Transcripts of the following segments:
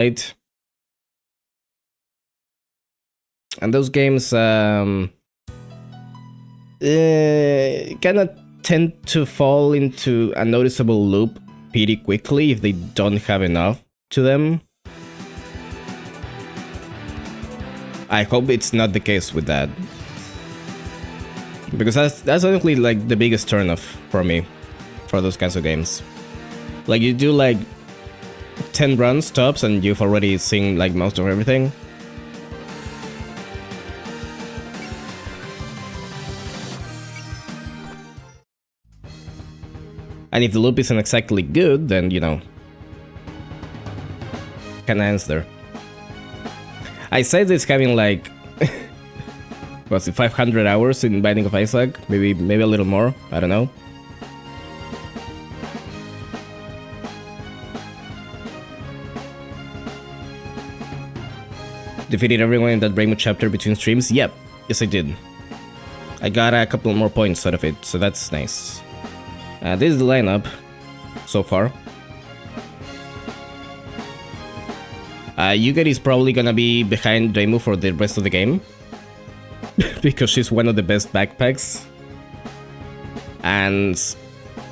right? And those games kind of tend to fall into a noticeable loop pretty quickly if they don't have enough to them. I hope it's not the case with that, because that's honestly like the biggest turnoff for me for those kinds of games. Like, you do like 10 runs tops and you've already seen like most of everything. And if the loop isn't exactly good, then, you know, can answer. I said this having like, what's it, 500 hours in Binding of Isaac? Maybe a little more, I don't know. Defeated everyone in that Rainbow chapter between streams? Yep, yes I did. I got a couple more points out of it, so that's nice. This is the lineup so far. Yugari is probably gonna be behind Reimu for the rest of the game because she's one of the best backpacks, and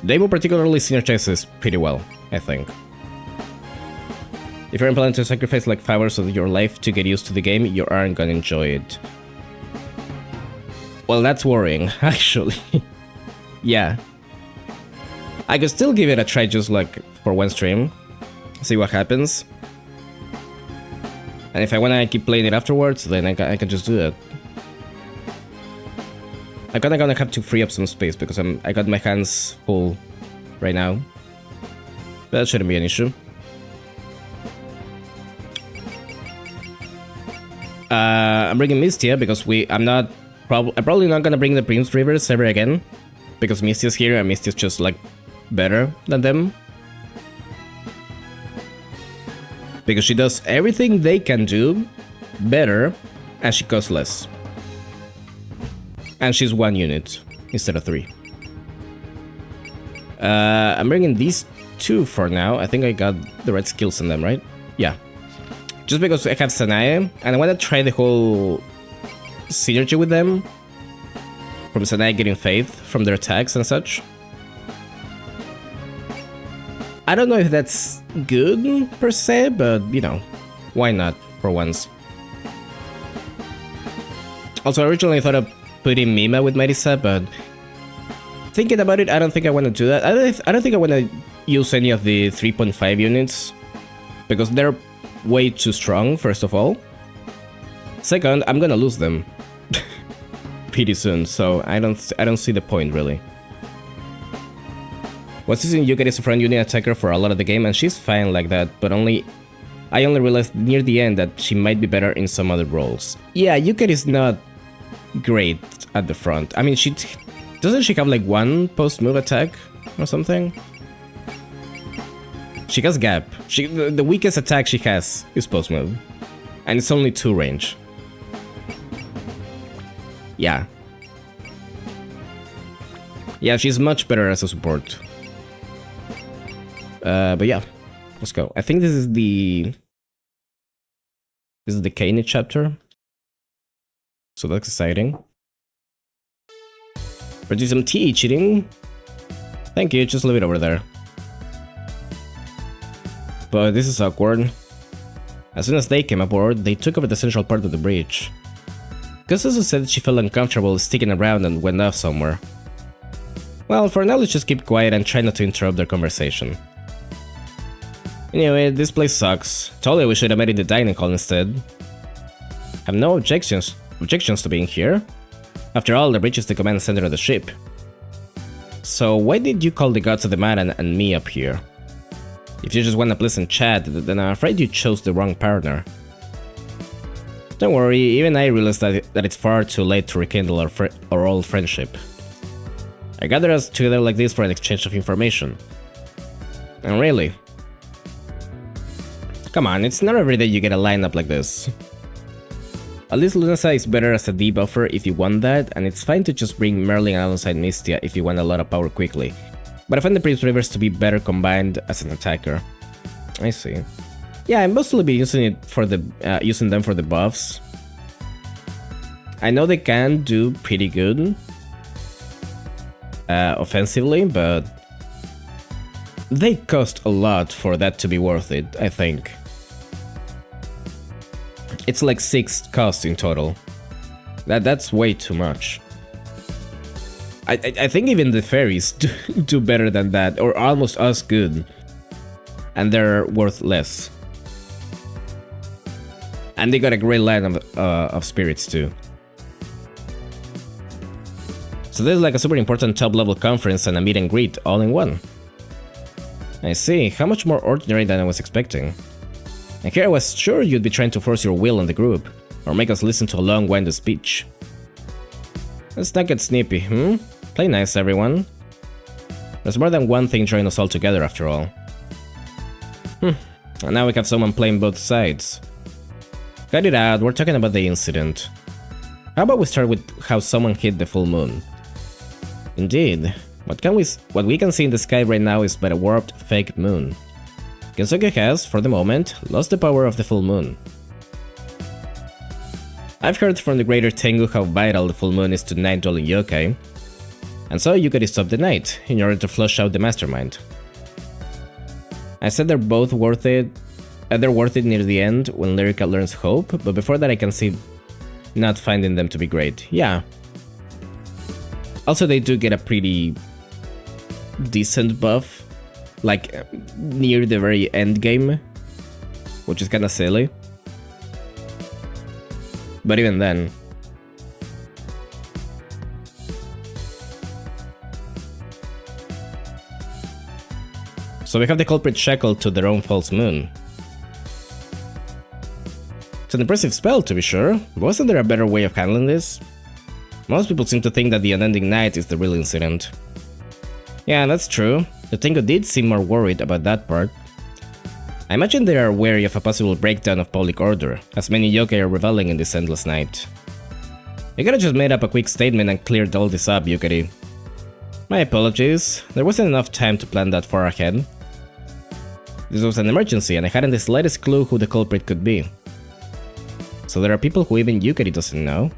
Reimu particularly synergizes pretty well, I think. If you're planning to sacrifice like 5 hours of your life to get used to the game, you aren't gonna enjoy it. Well, that's worrying, actually. Yeah. I could still give it a try just like for one stream, see what happens. And if I wanna keep playing it afterwards, then I can just do that. I'm kinda gonna have to free up some space because I got my hands full right now. That shouldn't be an issue. I'm bringing Mistia because I'm probably not gonna bring the Prince Rivers ever again, because Mistia's here and Mistia's just like better than them. Because she does everything they can do better, and she costs less. And she's 1 unit instead of 3. I'm bringing these 2 for now. I think I got the right skills in them, right? Yeah. Just because I have Sanae, and I want to try the whole synergy with them. From Sanae getting faith from their attacks and such. I don't know if that's good per se, but you know, why not for once? Also, I originally thought of putting Mima with Marisa, but thinking about it, I don't think I want to do that. I don't think I want to use any of the 3.5 units because they're way too strong, first of all. Second, I'm gonna lose them pretty soon, so I don't see the point really. What's using Yugari as a front unit attacker for a lot of the game, and she's fine like that, but I only realized near the end that she might be better in some other roles. Yeah, Yugari is not great at the front. I mean, doesn't she have like 1 post-move attack or something? She has gap. The weakest attack she has is post-move, and it's only 2 range. Yeah. Yeah, she's much better as a support. But yeah, let's go. I think this is the Kaine chapter, so that's exciting. Produce some tea, cheating. Thank you, just leave it over there. But this is awkward. As soon as they came aboard, they took over the central part of the bridge. Kusuzu said she felt uncomfortable sticking around and went off somewhere. Well, for now let's just keep quiet and try not to interrupt their conversation. Anyway, this place sucks. Totally we should have met in the dining hall instead. Have no objections to being here. After all, the bridge is the command center of the ship. So why did you call the gods of the Maiden and me up here? If you just want a pleasant chat, then I'm afraid you chose the wrong partner. Don't worry, even I realized that it's far too late to rekindle our old friendship. I gathered us together like this for an exchange of information. And really? Come on, it's not every day you get a lineup like this. At least Lunasa is better as a debuffer if you want that, and it's fine to just bring Merlin alongside Mystia if you want a lot of power quickly. But I find the Prince Rivers to be better combined as an attacker. I see. Yeah, I'm mostly be using it for the using them for the buffs. I know they can do pretty good offensively, but they cost a lot for that to be worth it, I think. It's like 6 costs in total. That's way too much. I think even the fairies do better than that, or almost as good. And they're worth less. And they got a great line of spirits too. So this is like a super important top level conference and a meet and greet all in one. I see, how much more ordinary than I was expecting. And here I was sure you'd be trying to force your will on the group, or make us listen to a long-winded speech. Let's not get snippy, Play nice, everyone. There's more than one thing drawing us all together after all. And now we have someone playing both sides. Cut it out, we're talking about the incident. How about we start with how someone hit the full moon? Indeed, what we can see in the sky right now is but a warped, fake moon. Kensuke has, for the moment, lost the power of the full moon. I've heard from the greater Tengu how vital the full moon is to night-dwelling yokai, and so Yukari stopped the night, in order to flush out the mastermind. I said they're both worth it, they're worth it near the end, when Lyrica learns hope, but before that I can see not finding them to be great. Yeah. Also, they do get a pretty decent buff, like near the very end game, which is kinda silly. But even then. So we have the culprit shackled to their own false moon. It's an impressive spell, to be sure, but wasn't there a better way of handling this? Most people seem to think that the unending night is the real incident. Yeah, that's true. The Tengu did seem more worried about that part. I imagine they are wary of a possible breakdown of public order, as many yokai are reveling in this endless night. You could've just made up a quick statement and cleared all this up, Yukari. My apologies, there wasn't enough time to plan that far ahead. This was an emergency and I hadn't the slightest clue who the culprit could be. So there are people who even Yukari doesn't know.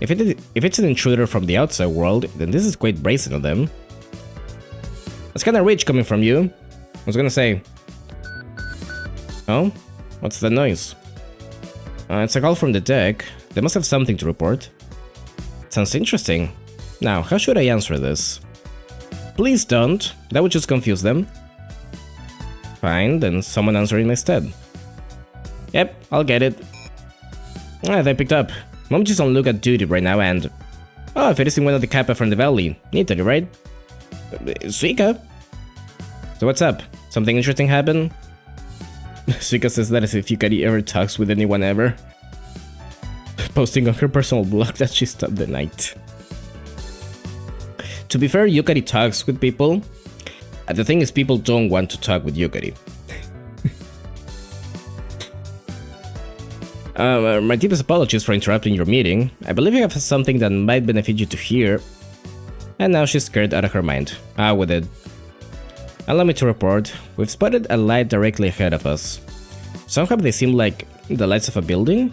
If it's an intruder from the outside world, then this is quite brazen of them. That's kinda rich coming from you. I was gonna say... Oh? What's the noise? It's a call from the deck. They must have something to report. Sounds interesting. Now, how should I answer this? Please don't. That would just confuse them. Fine, then someone answer it instead. Yep, I'll get it. They picked up. Momochi's on look at duty right now and... Oh, if it isn't one of the Kappa from the valley. Italy, right? Suika? So what's up? Something interesting happened? Suika says that as if Yukari ever talks with anyone ever. Posting on her personal blog that she stopped the night. To be fair, Yukari talks with people. And the thing is, people don't want to talk with Yukari. My deepest apologies for interrupting your meeting. I believe you have something that might benefit you to hear. And now she's scared out of her mind. With it. Allow me to report, we've spotted a light directly ahead of us. Somehow they seem like the lights of a building?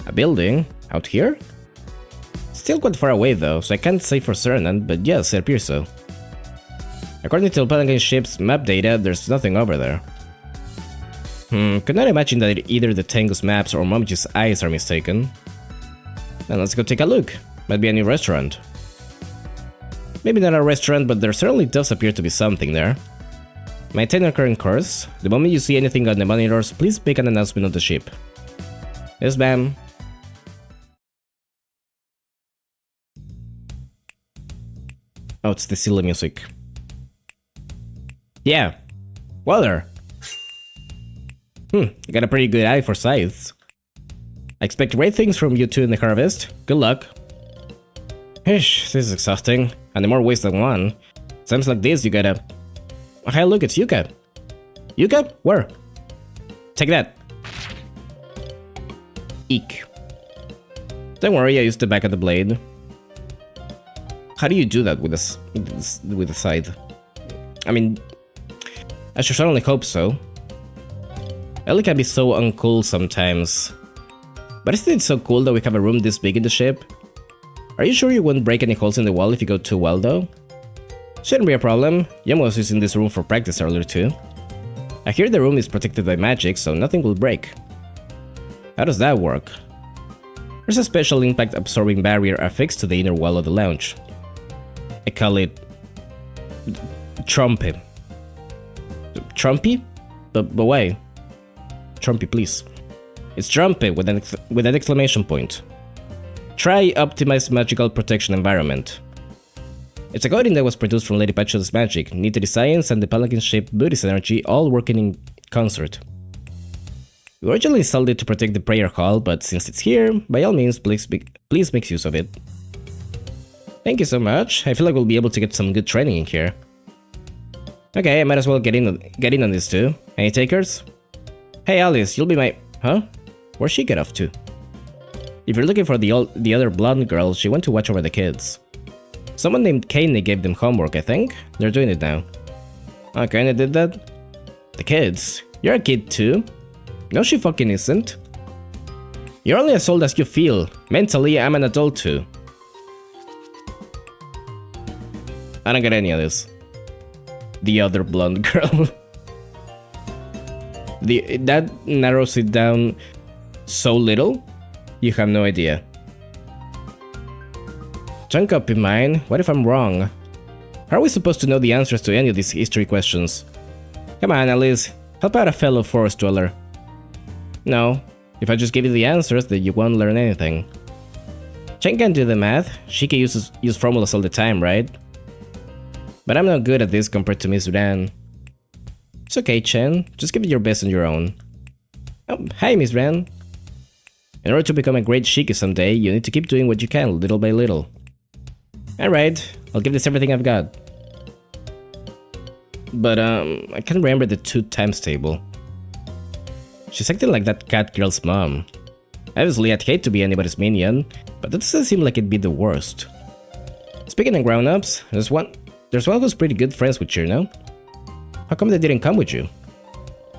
A building? Out here? Still quite far away though, so I can't say for certain, but yes, it appears so. According to Palanga's ship's map data, there's nothing over there. Could not imagine that either the Tengu's maps or Momochi's eyes are mistaken. Then let's go take a look. Might be a new restaurant. Maybe not a restaurant, but there certainly does appear to be something there. Maintain your current course. The moment you see anything on the monitors, please make an announcement on the ship. Yes, ma'am. Oh, it's the silly music. Yeah. Water. You got a pretty good eye for scythes. I expect great things from you two in the harvest. Good luck. Ish, this is exhausting. And in more ways than one. Times like this, you gotta... Oh, hey, look, it's Yuka. Yuka? Where? Take that. Eek. Don't worry, I used the back of the blade. How do you do that with a scythe? I mean, I should certainly hope so. Ellie can be so uncool sometimes. But isn't it so cool that we have a room this big in the ship? Are you sure you won't break any holes in the wall if you go too well though? Shouldn't be a problem. Yama was using this room for practice earlier too. I hear the room is protected by magic, so nothing will break. How does that work? There's a special impact absorbing barrier affixed to the inner wall of the lounge. I call it Trumpy. Trumpy? But why? Trumpy, please. It's Trumpy with an exclamation point. Try optimized magical protection environment. It's a coating that was produced from Lady Patch's magic, Nitty science, and the Palanquin ship Booty's energy all working in concert. We originally installed it to protect the prayer hall, but since it's here, by all means, please make use of it. Thank you so much. I feel like we'll be able to get some good training in here. Okay, I might as well get in on this too. Any takers? Hey Alice, you'll be my... Huh? Where'd she get off to? If you're looking for the other blonde girl, she went to watch over the kids. Someone named Kaney gave them homework, I think. They're doing it now. Oh, Kaney did that? The kids? You're a kid too? No, she fucking isn't. You're only as old as you feel. Mentally, I'm an adult too. I don't get any of this. The other blonde girl. That narrows it down so little, you have no idea. Chunk up in mine, what if I'm wrong? How are we supposed to know the answers to any of these history questions? Come on, Alice, help out a fellow forest dweller. No, if I just give you the answers, then you won't learn anything. Chen can do the math, she can use formulas all the time, right? But I'm not good at this compared to Miss Ran. It's okay, Chen, just give it your best on your own. Oh, hi, Miss Ran. In order to become a great Shiki someday, you need to keep doing what you can, little by little. Alright, I'll give this everything I've got. But, I can't remember the 2 times table. She's acting like that cat girl's mom. Obviously, I'd hate to be anybody's minion, but that doesn't seem like it'd be the worst. Speaking of grown-ups, there's one who's pretty good friends with you, no? How come they didn't come with you?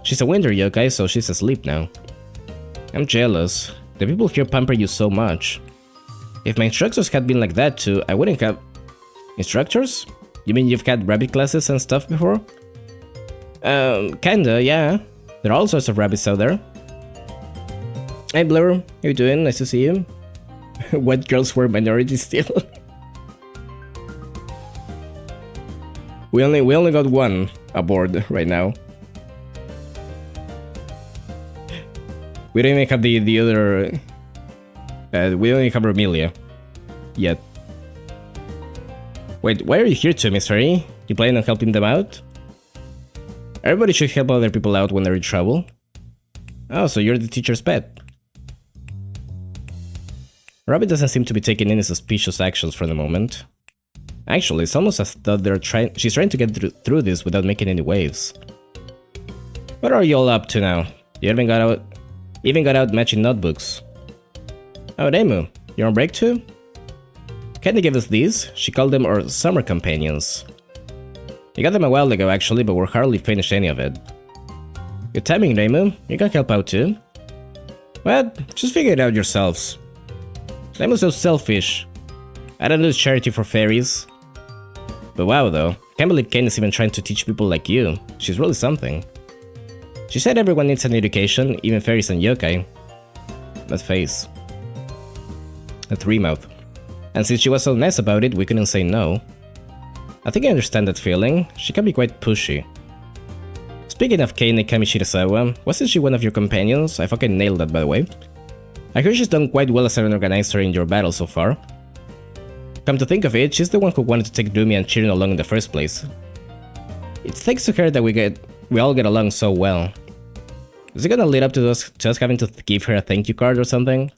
She's a winter yokai, so she's asleep now. I'm jealous. The people here pamper you so much. If my instructors had been like that too, I wouldn't have... Instructors? You mean you've had rabbit classes and stuff before? Kinda, yeah. There are all sorts of rabbits out there. Hey Blur, how you doing? Nice to see you. White girls were minorities still. We only got one aboard right now. We don't even have the other... we only have Amelia. Yet. Wait, why are you here too, Miss Harry? You planning on helping them out? Everybody should help other people out when they're in trouble. Oh, so you're the teacher's pet. Rabbit doesn't seem to be taking any suspicious actions for the moment. Actually, it's almost as though she's trying to get through this without making any waves. What are you all up to now? You even got out matching notebooks. Oh, Reimu, you're on break too? Candy gave us these. She called them our summer companions. You got them a while ago actually, but we're hardly finished any of it. Good timing, Reimu. You can help out too. Well, just figure it out yourselves. Reimu's so selfish. I don't do charity for fairies. But wow though, can't believe Ken is even trying to teach people like you. She's really something. She said everyone needs an education, even fairies and yokai. That face. A 3-mouth. And since she was so nice about it, we couldn't say no. I think I understand that feeling. She can be quite pushy. Speaking of Kei Nekami Shirasawa, wasn't she one of your companions? I fucking nailed that, by the way. I heard she's done quite well as an organizer in your battle so far. Come to think of it, she's the one who wanted to take Rumi and Chirin along in the first place. It's thanks to her that we all get along so well. Is it gonna lead up to us having to give her a thank you card or something?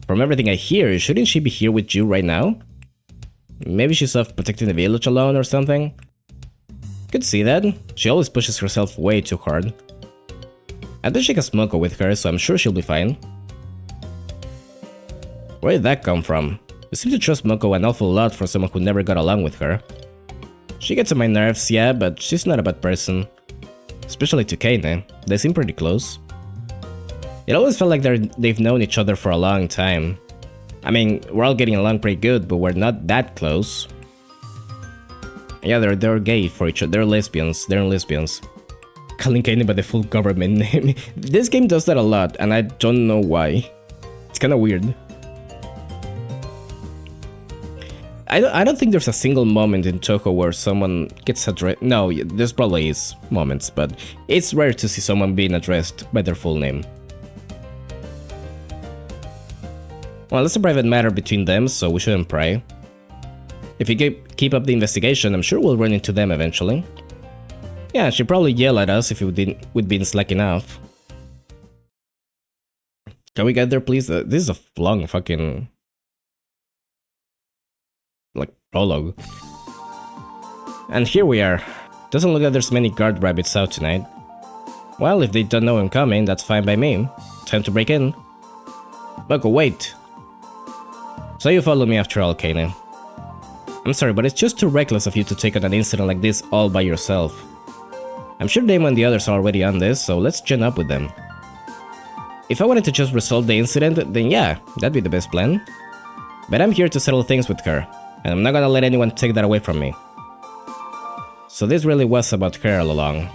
From everything I hear, shouldn't she be here with you right now? Maybe she's off protecting the village alone or something? Could see that. She always pushes herself way too hard. I think she has Moko with her, so I'm sure she'll be fine. Where did that come from? You seem to trust Moko an awful lot for someone who never got along with her. She gets on my nerves, yeah, but she's not a bad person. especially to Kane. They seem pretty close. It always felt like they've known each other for a long time. I mean, we're all getting along pretty good, but we're not that close. Yeah, they're gay for each other. They're lesbians. They're lesbians. Calling Kane by the full government name. This game does that a lot, and I don't know why. It's kind of weird. I don't think there's a single moment in Touhou where someone gets addressed. No, there's probably is moments, but it's rare to see someone being addressed by their full name. Well, it's a private matter between them, so we shouldn't pry. If we keep up the investigation, I'm sure we'll run into them eventually. Yeah, she'd probably yell at us if we'd been slacking off. Can we get there, please? This is a long fucking... like, prologue. And here we are. Doesn't look like there's many guard rabbits out tonight. Well, if they don't know I'm coming, that's fine by me. Time to break in. Mako, wait. So you follow me after all, Kane. I'm sorry, but it's just too reckless of you to take on an incident like this all by yourself. I'm sure Damon and the others are already on this, so let's join up with them. If I wanted to just resolve the incident, then yeah, that'd be the best plan. But I'm here to settle things with her, and I'm not gonna let anyone take that away from me. So this really was about her all along.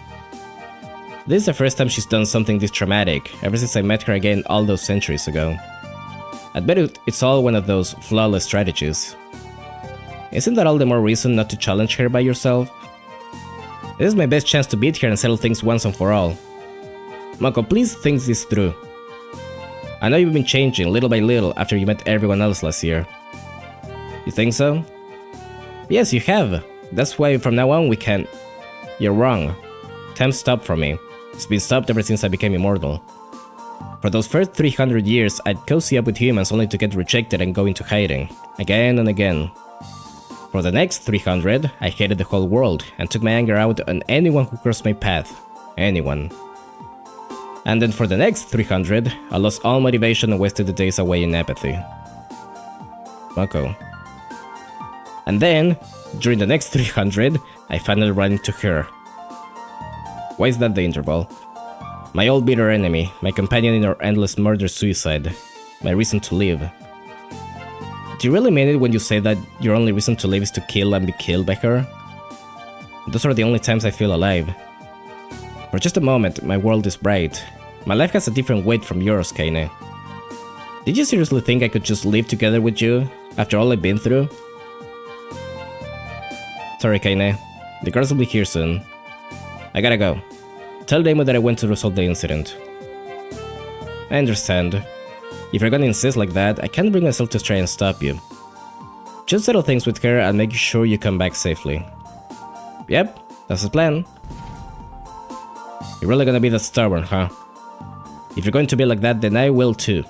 This is the first time she's done something this traumatic, ever since I met her again all those centuries ago. I'd bet it's all one of those flawless strategies. Isn't that all the more reason not to challenge her by yourself? This is my best chance to beat her and settle things once and for all. Mako, please think this through. I know you've been changing little by little after you met everyone else last year. You think so? Yes, you have. That's why from now on we can't... You're wrong. Time stopped for me. It's been stopped ever since I became immortal. For those first 300 years, I'd cozy up with humans only to get rejected and go into hiding. Again and again. For the next 300, I hated the whole world and took my anger out on anyone who crossed my path. Anyone. And then for the next 300, I lost all motivation and wasted the days away in apathy. Mako. And then, during the next 300, I finally ran into her. Why is that the interval? My old bitter enemy, my companion in her endless murder-suicide, my reason to live. Do you really mean it when you say that your only reason to live is to kill and be killed by her? Those are the only times I feel alive. For just a moment, my world is bright. My life has a different weight from yours, Kane. Did you seriously think I could just live together with you, after all I've been through? Sorry, Kane. The girls will be here soon. I gotta go. Tell Damon that I went to resolve the incident. I understand. If you're gonna insist like that, I can't bring myself to try and stop you. Just settle things with her and make sure you come back safely. Yep, that's the plan. You're really gonna be that stubborn, huh? If you're going to be like that, then I will too.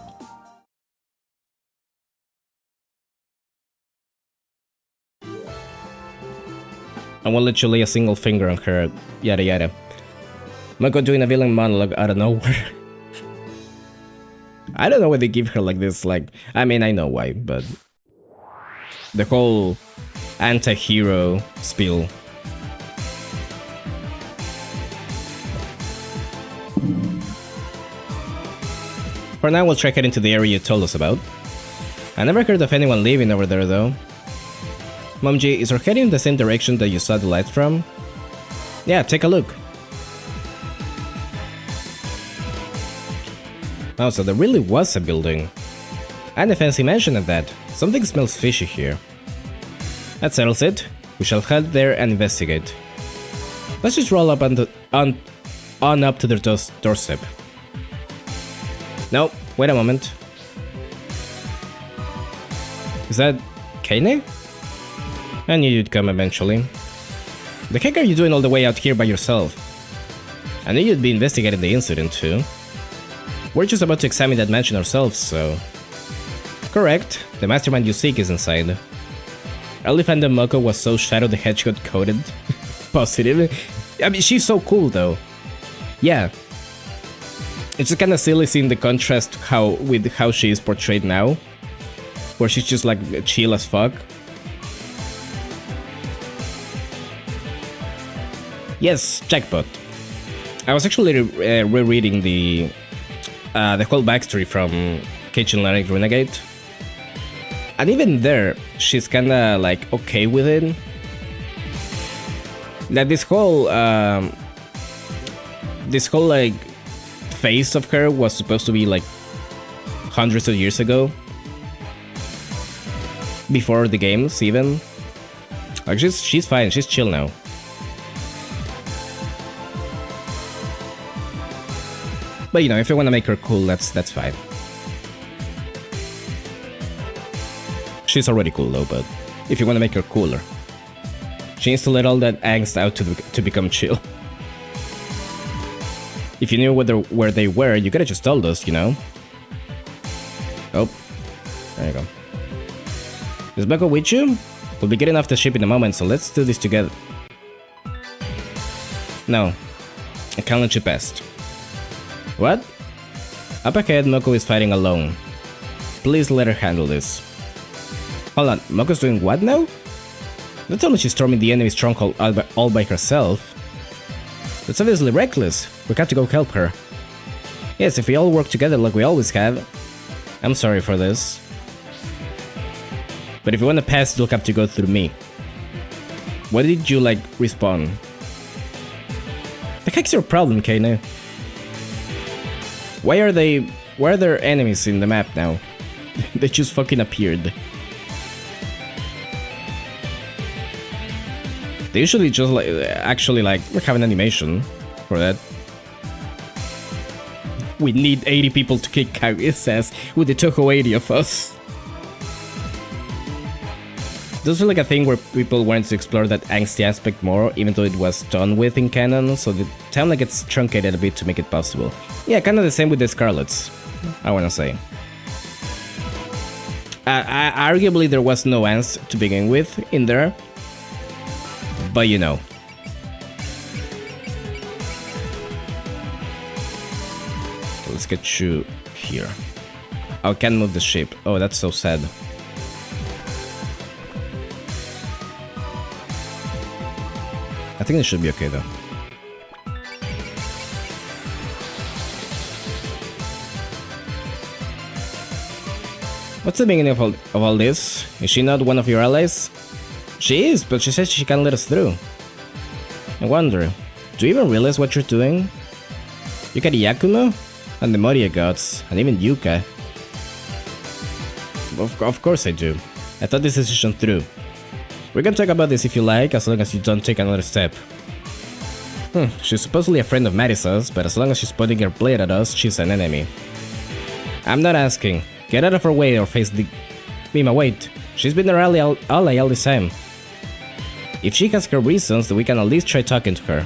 I won't let you lay a single finger on her, yada yada. Mako doing a villain monologue out of nowhere. I don't know why they give her like this, like, I mean, I know why, but... the whole anti-hero spiel. For now, we'll trek it into the area you told us about. I never heard of anyone living over there, though. Momji, is her heading in the same direction that you saw the light from? Yeah, take a look. Oh, so there really was a building. And a fancy mansion at that. Something smells fishy here. That settles it. We shall head there and investigate. Let's just roll up on up to their doorstep. No, wait a moment. Is that Kane? I knew you'd come eventually. The heck are you doing all the way out here by yourself? I knew you'd be investigating the incident too. We're just about to examine that mansion ourselves, so... Correct, the mastermind you seek is inside. Elephant and Moko was so Shadow the Hedgehog coded. Positive. I mean, she's so cool though. Yeah. It's just kinda silly seeing the contrast with how she is portrayed now. Where she's just like chill as fuck. Yes, jackpot. I was actually rereading the whole backstory from Kitchen Atlantic Renegade, and even there, she's kind of like okay with it. That this whole like phase of her was supposed to be like hundreds of years ago, before the games even. Like she's fine, she's chill now. But you know, if you want to make her cool, that's fine. She's already cool though, but if you want to make her cooler, she needs to let all that angst out to become chill. If you knew where they were, you could have just told us, you know? Oh, there you go. Is Bucko with you? We'll be getting off the ship in a moment, so let's do this together. No, I can't let you past. What? Up ahead, Moko is fighting alone. Please let her handle this. Hold on, Moko's doing what now? Not only she's storming the enemy stronghold all by herself. That's obviously reckless. We got to go help her. Yes, if we all work together like we always have. I'm sorry for this. But if you want to pass, you'll have to go through me. Why did you, like, respawn? The heck's your problem, Kane? Why are there enemies in the map now? They just fucking appeared. They usually just like actually like have an animation for that. We need 80 people to kick Kyrie's ass with the Toho 80 of us. Does feel like a thing where people wanted to explore that angsty aspect more, even though it was done with in canon, so the timeline gets truncated a bit to make it possible. Yeah, kind of the same with the Scarlets, I wanna say. Arguably there was no angst to begin with in there, but you know. Let's get you here. I can't move the ship. Oh, that's so sad. I think it should be okay though. What's the beginning of all this? Is she not one of your allies? She is, but she says she can't let us through. I wonder, do you even realize what you're doing? You got Yakumo? And the Moria gods, and even Yuka. Of course I do. I thought this decision through. We can talk about this if you like, as long as you don't take another step. She's supposedly a friend of Marisa's, but as long as she's pointing her blade at us, she's an enemy. I'm not asking. Get out of her way or face the... Mima, wait. She's been our ally all this time. If she has her reasons, then we can at least try talking to her.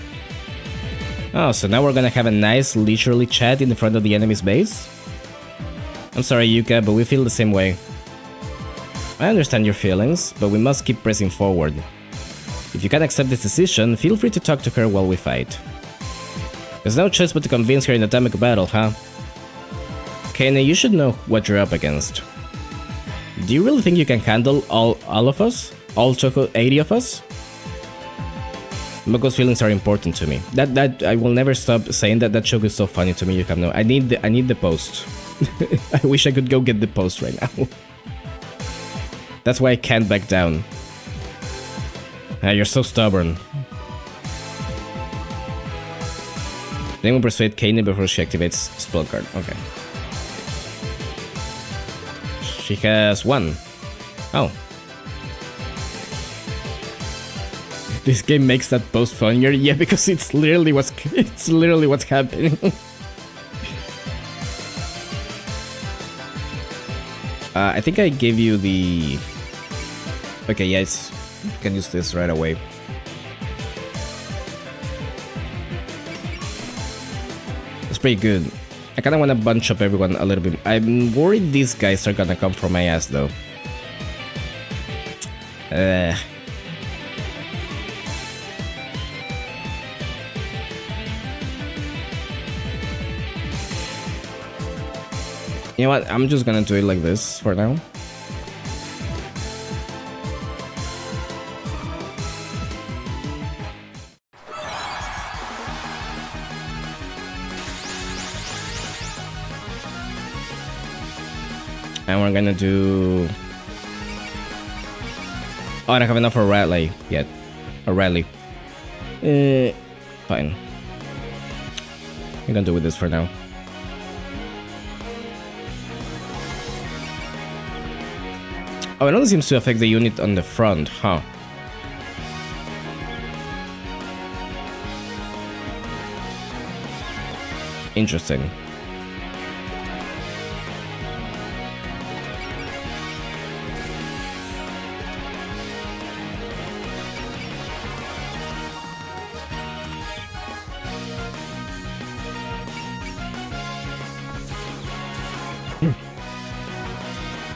Oh, so now we're gonna have a nice, leisurely chat in the front of the enemy's base? I'm sorry, Yuka, but we feel the same way. I understand your feelings, but we must keep pressing forward. If you can't accept this decision, feel free to talk to her while we fight. There's no choice but to convince her in atomic battle, huh? Kane, you should know what you're up against. Do you really think you can handle all of us? All Choco 80 of us? Moko's feelings are important to me. That I will never stop saying that. That joke is so funny to me. You have no. I need the post. I wish I could go get the post right now. That's why I can't back down. You're so stubborn. Then we'll persuade Kane before she activates spell card. Okay. She has 1. Oh. This game makes that post funnier, yeah, because it's literally what's happening. I think I gave you the... Okay, yeah, you can use this right away. It's pretty good. I kinda wanna bunch up everyone a little bit. I'm worried these guys are gonna come for my ass though. You know what? I'm just gonna do it like this for now. And we're gonna do... Oh, I don't have enough for rally yet. A rally. Fine. I'm gonna do with this for now. Oh, it only seems to affect the unit on the front, huh? Interesting.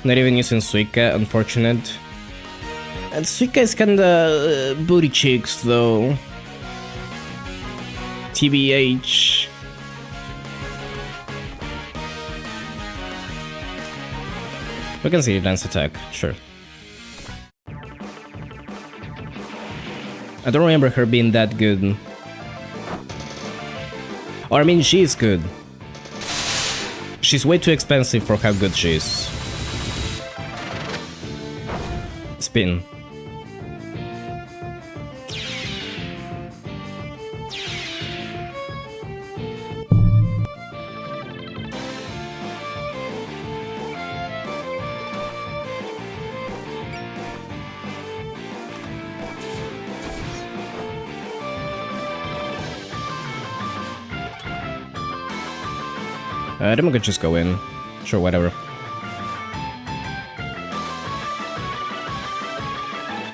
Not even using Suika, unfortunate. And Suika is kinda booty cheeks though. TBH. We can see dance attack, sure. I don't remember her being that good. Or I mean, she is good. She's way too expensive for how good she is. Spin. Then we could just go in. Sure, whatever.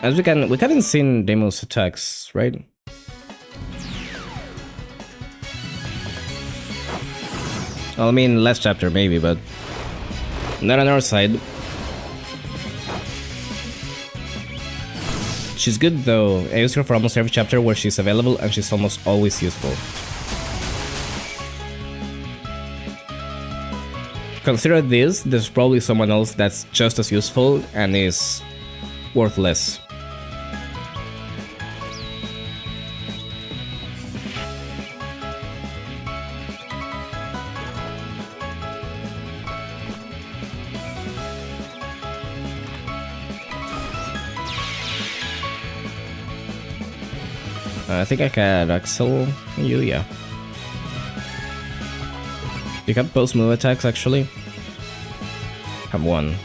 As we haven't seen Demo's attacks, right? Well, I mean, last chapter maybe, but not on our side. She's good though. I use her for almost every chapter where she's available, and she's almost always useful. Consider this, there's probably someone else that's just as useful and is worthless. I think I can Axel you, yeah. You have both move attacks actually? Have one.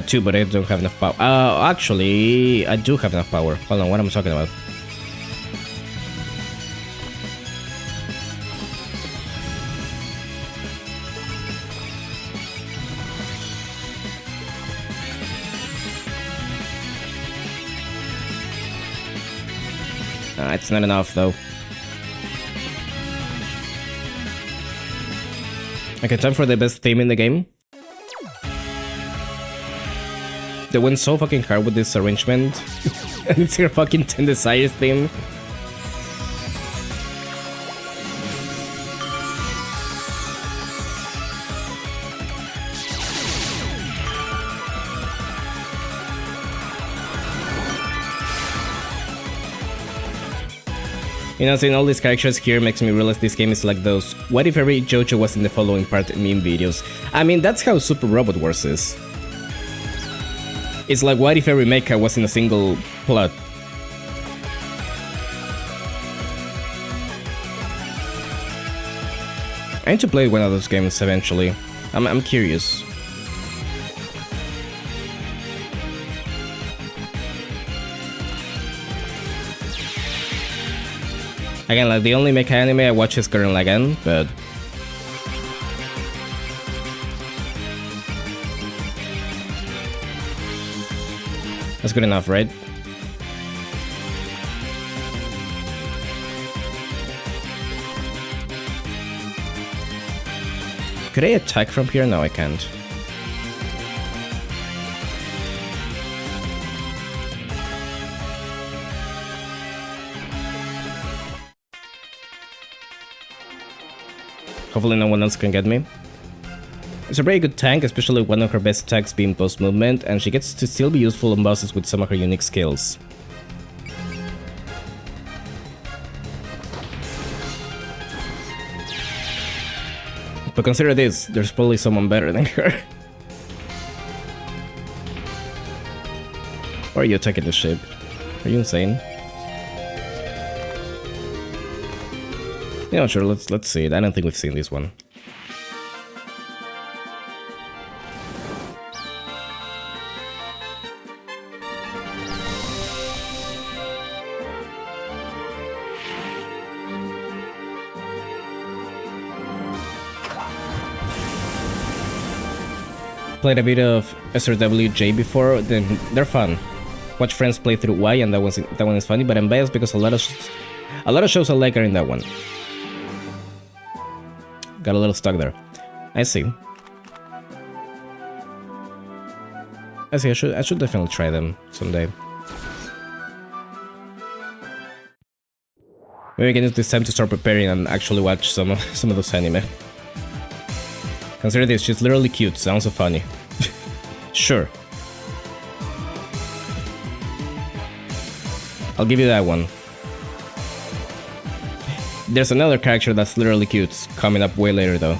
Two, but I don't have enough power. Actually, I do have enough power. Hold on, what am I talking about? It's not enough though. Okay, time for the best theme in the game. They went so fucking hard with this arrangement. And it's your fucking 10 Desires theme. You know, seeing all these characters here makes me realize this game is like those "what if every JoJo was in the following part" meme videos. I mean, that's how Super Robot Wars is. It's like what if every mecha was in a single plot. I need to play one of those games eventually. I'm curious. Again, like the only mecha anime I watch is Gurren Lagann, but that's good enough, right? Could I attack from here? No, I can't. Hopefully no one else can get me. It's a very good tank, especially one of her best attacks being post-movement, and she gets to still be useful on bosses with some of her unique skills. But consider this, there's probably someone better than her. Why are you attacking the ship? Are you insane? Yeah, sure, let's see it. I don't think we've seen this one. Played a bit of SRWJ before, then they're fun. Watch friends play through Y, and that one is funny, but I'm biased because a lot of shows I like are in that one. Got a little stuck there. I see. I should definitely try them someday. Maybe again it's time to start preparing and actually watch some of those anime. Consider this, she's literally cute, sounds so funny. Sure. I'll give you that one. There's another character that's literally cute, coming up way later though.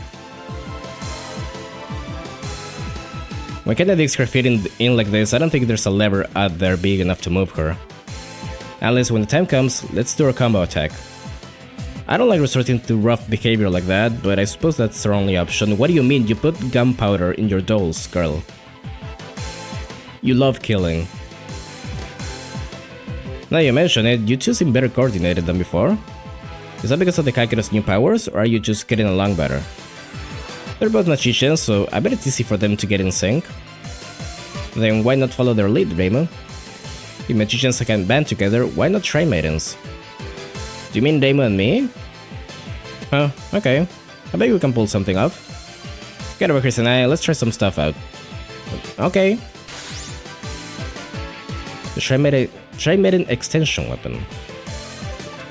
When Kinda digs her feet in like this, I don't think there's a lever out there big enough to move her. At least when the time comes, let's do our combo attack. I don't like resorting to rough behavior like that, but I suppose that's our only option. What do you mean you put gunpowder in your dolls, girl? You love killing. Now you mention it, you two seem better coordinated than before. Is that because of the Kaikeru's new powers, or are you just getting along better? They're both magicians, so I bet it's easy for them to get in sync. Then why not follow their lead, Reimu? If magicians can band together, why not try maidens? Do you mean Reimu and me? Huh, okay. I bet we can pull something off. Get over, Chris and I, let's try some stuff out. Okay. The Try Maiden extension weapon.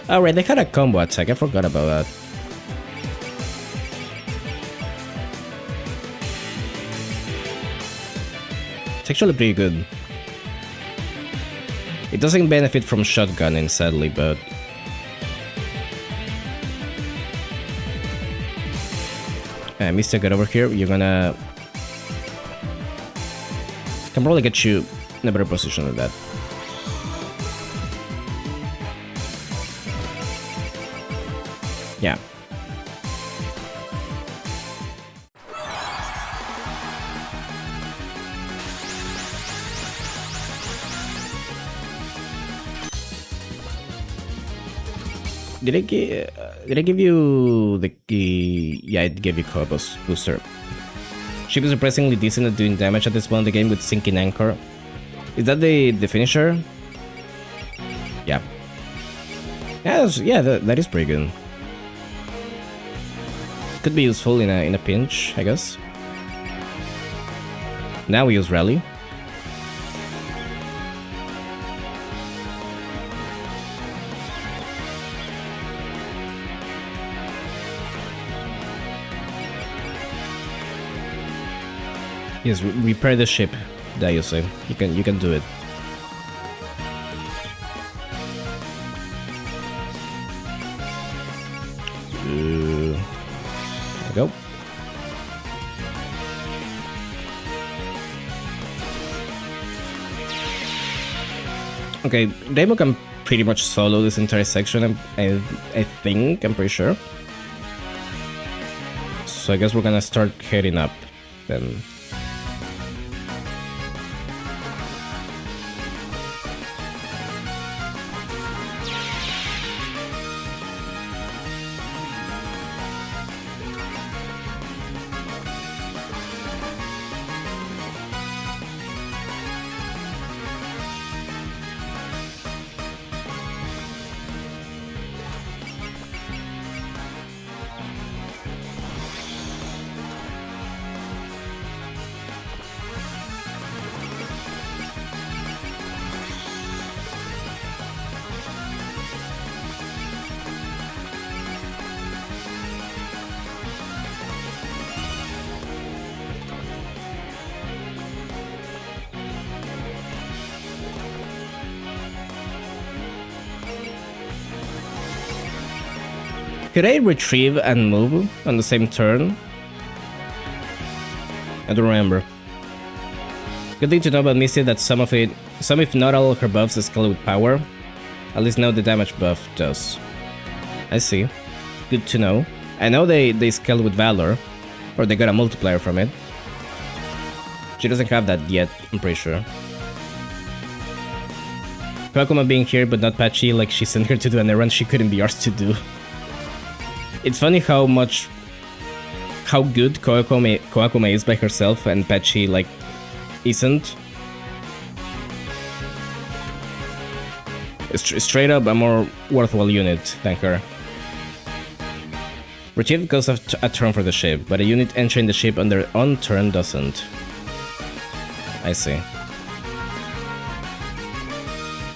Alright, they had a combo attack, I forgot about that. It's actually pretty good. It doesn't benefit from shotgunning, sadly, but... Mister, get over here, you're gonna... Can probably get you in a better position than that. Yeah. Did I give you the key? Yeah, it gave you Kobo's booster. She was surprisingly decent at doing damage at this point in the game with Sinking Anchor. Is that the finisher? Yeah. Yeah, that is pretty good. Could be useful in a pinch, I guess. Now we use Rally. Yes, repair the ship, that you say. You can do it. There we go. Okay, Demo can pretty much solo this entire section, I think, I'm pretty sure. So I guess we're gonna start heading up then. Could I retrieve and move on the same turn? I don't remember. Good thing to know about Misty that some if not all of her buffs scale with power. At least now the damage buff does. I see. Good to know. I know they scale with Valor, or they got a multiplier from it. She doesn't have that yet, I'm pretty sure. Koakuma being here but not Patchy, like she sent her to do an errand she couldn't be asked to do. It's funny how good Koakuma is by herself and Patchy like isn't. Straight up a more worthwhile unit than her. Retrieve goes a turn for the ship, but a unit entering the ship on their own turn doesn't. I see.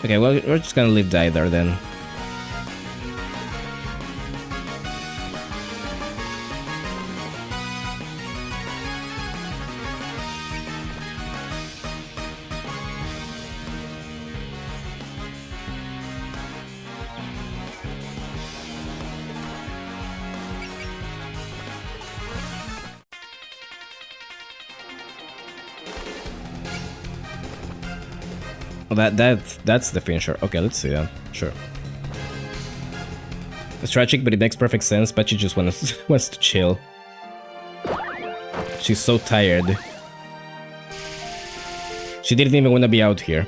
Okay, well, we're just gonna leave die there then. That's the finisher. Okay, let's see that. Sure. It's tragic, but it makes perfect sense. But she just wants to chill. She's so tired. She didn't even want to be out here.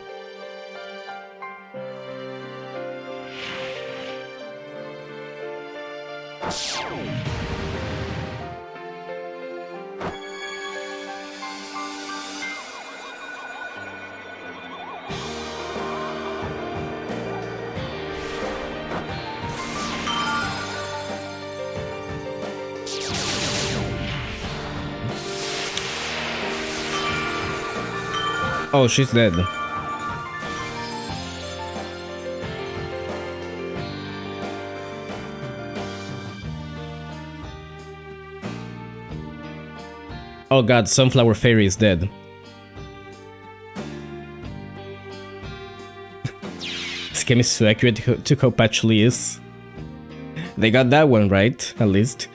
Oh, she's dead. Oh god, Sunflower Fairy is dead. This game is so accurate to how Patchy is. They got that one right, at least.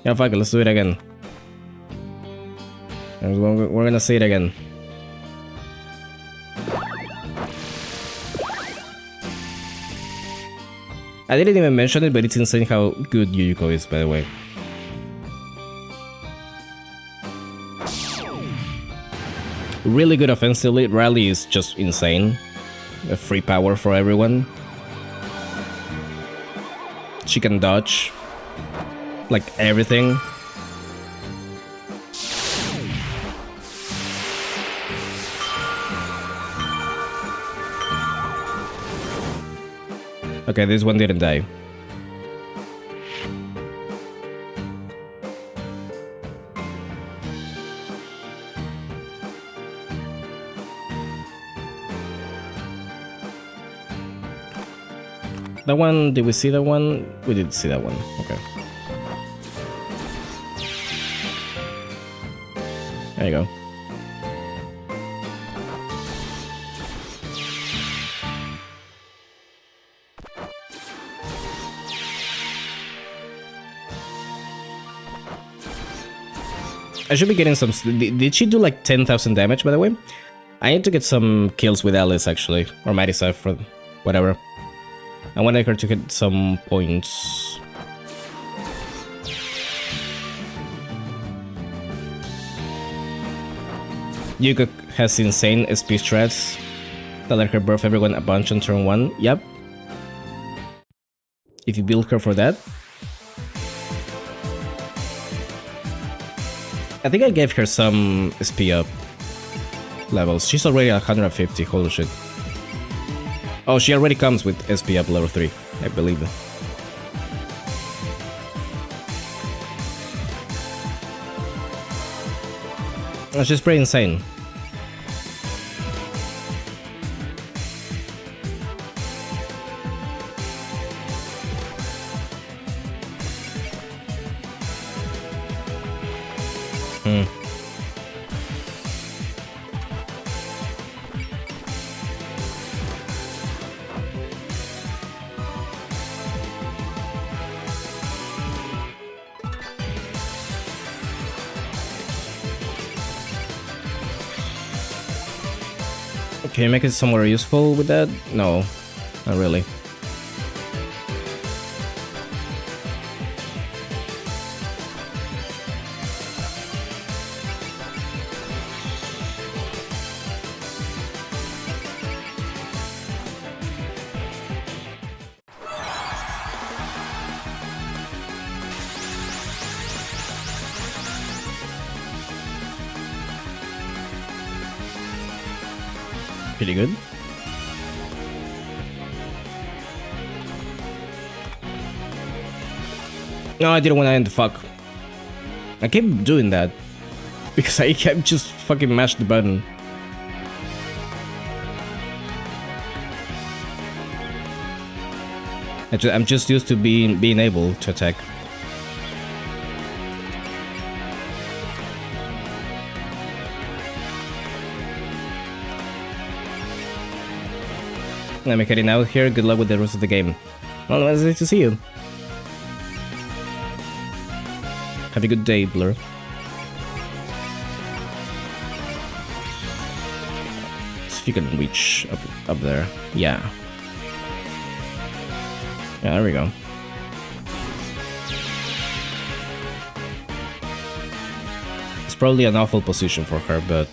Yeah, fuck it, let's do it again. And we're gonna say it again. I didn't even mention it, but it's insane how good Yuyuko is, by the way. Really good offensively, Rally is just insane. A free power for everyone. She can dodge. Like everything. Okay, this one didn't die. That one, did we see that one? We did see that one, okay. There you go. I should be getting some... Did she do like 10,000 damage, by the way? I need to get some kills with Alice, actually. Or Marisa, for whatever. I want her to get some points. Yuka has insane SP strats that let her buff everyone a bunch on turn 1. Yep. If you build her for that. I think I gave her some SP up levels. She's already at 150, holy shit. Oh, she already comes with SP up level 3, I believe. That's just pretty insane. Can you make it somewhere useful with that? No, not really. Pretty good. No, I didn't want to end the fuck. I kept doing that because I kept just fucking mashed the button. I'm just used to being able to attack. I'm heading out here. Good luck with the rest of the game. Well, it's nice to see you. Have a good day, Blur. See if you can reach up there. Yeah. Yeah, there we go. It's probably an awful position for her, but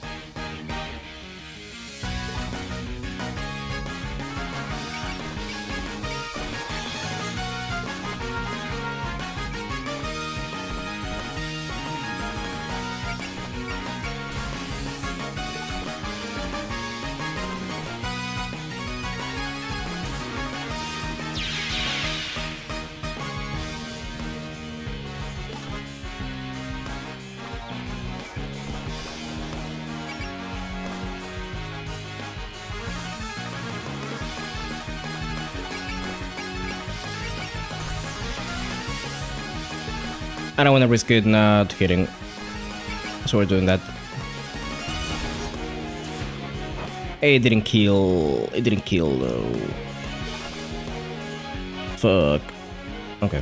I don't want to risk it not hitting, so we're doing that. It didn't kill. It didn't kill though. Fuck. Okay.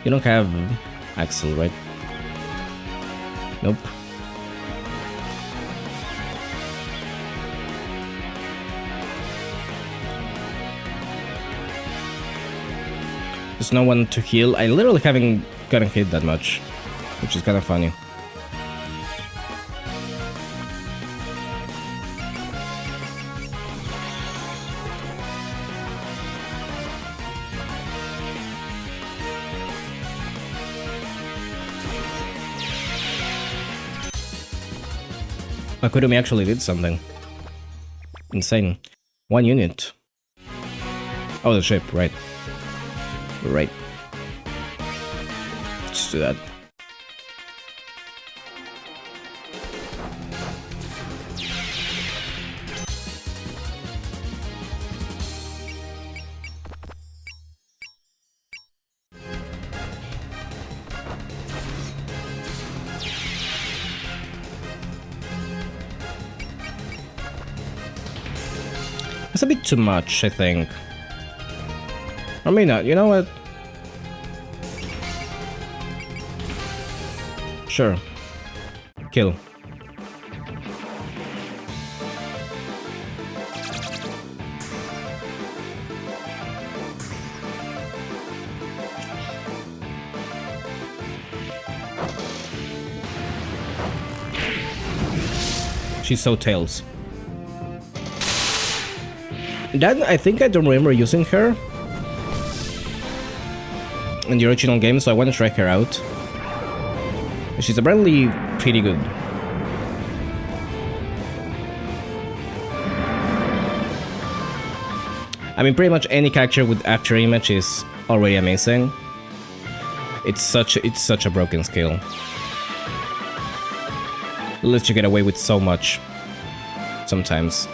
You don't have Axel, right? Nope. There's no one to heal. I literally haven't gotten hit that much, which is kind of funny. Akurumi actually did something insane. 1 unit. Oh, the ship, right. Right. Let's do that. It's a bit too much, I think. Or maybe not, you know what? Sure. Kill. She's so tails. That, I think I don't remember using her in the original game, so I want to try her out. She's apparently pretty good. I mean, pretty much any character with after image is already amazing. It's such a broken skill. It lets you get away with so much sometimes.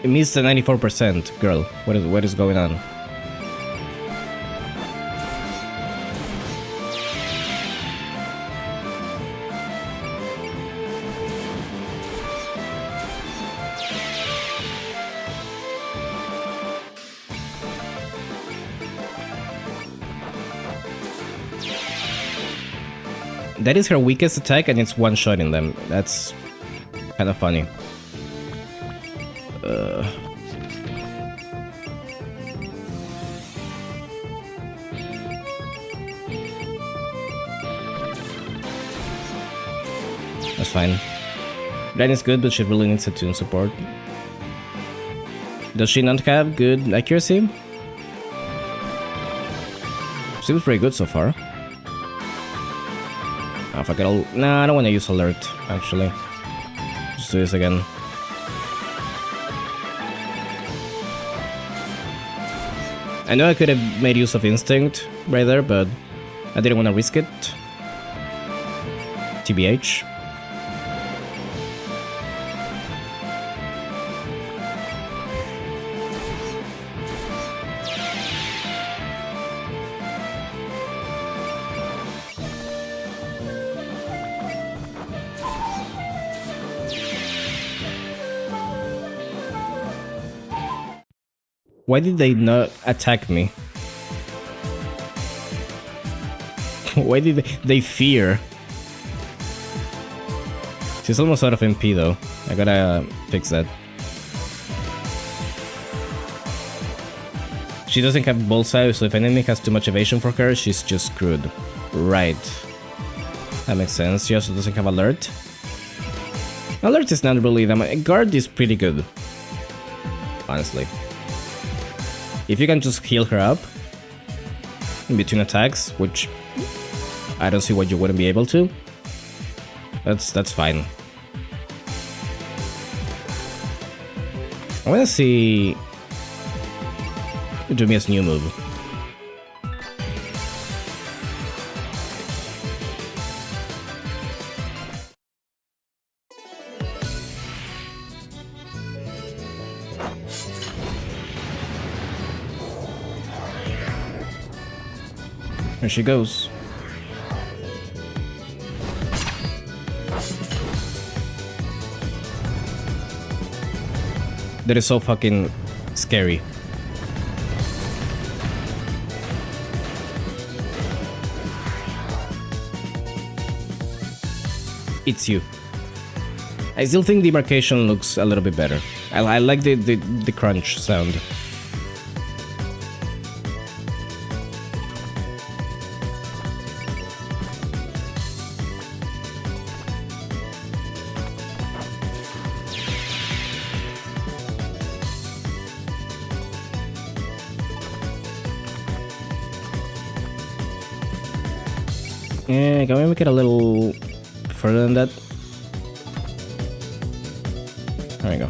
It missed a 94%. Girl, what is going on? That is her weakest attack, and it's one-shotting them. That's kind of funny. That's fine. Maiden is good, but she really needs a tune support. Does she not have good accuracy? Seems pretty good so far. Oh, fuck it, nah, I don't want to use alert, actually. Just do this again. I know I could have made use of instinct right there, but I didn't want to risk it. TBH. Why did they not attack me? Why did they fear? She's almost out of MP though. I gotta fix that. She doesn't have bullseye, so if an enemy has too much evasion for her, she's just screwed. Right. That makes sense. She also doesn't have alert. Alert is not really that much. Guard is pretty good. Honestly. If you can just heal her up in between attacks, which I don't see why you wouldn't be able to, that's fine. I wanna see Jumia's new move. Here she goes. That is so fucking scary. It's you. I still think demarcation looks a little bit better. I like the crunch sound. Yeah, can we make it a little further than that? There we go.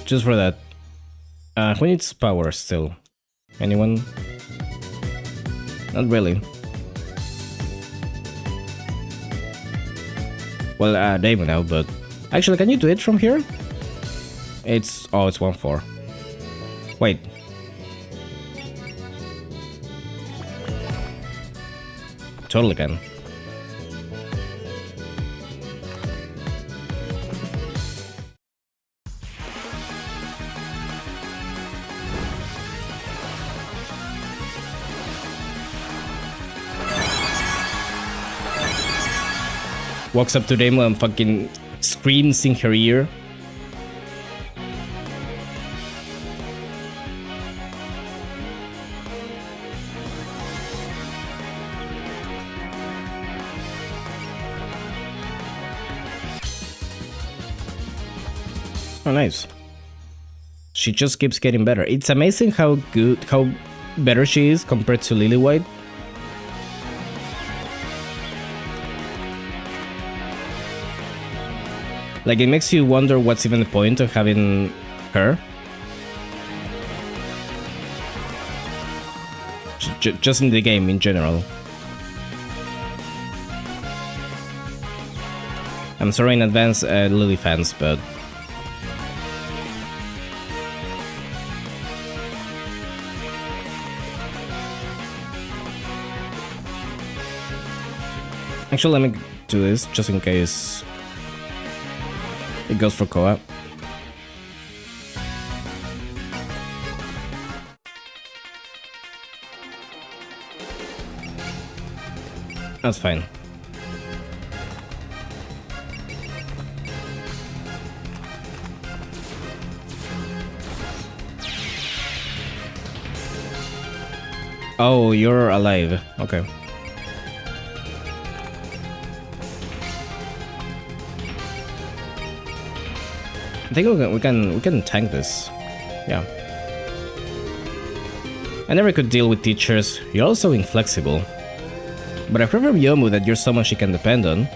Just for that. Who needs power still? Anyone? Not really. Well, Damon now, but... Actually, can you do it from here? It's... Oh, it's 1-4. Wait. Totally can. Walks up to Damon and fucking screams in her ear. Oh, nice. She just keeps getting better. It's amazing how better she is compared to Lily White. Like, it makes you wonder what's even the point of having her. Just in the game in general. I'm sorry in advance, Lily fans, but... Actually, let me do this, just in case it goes for co-op. That's fine. Oh, you're alive. Okay. I think we can tank this. Yeah. I never could deal with teachers. You're also inflexible. But I prefer Yomu that you're someone she can depend on.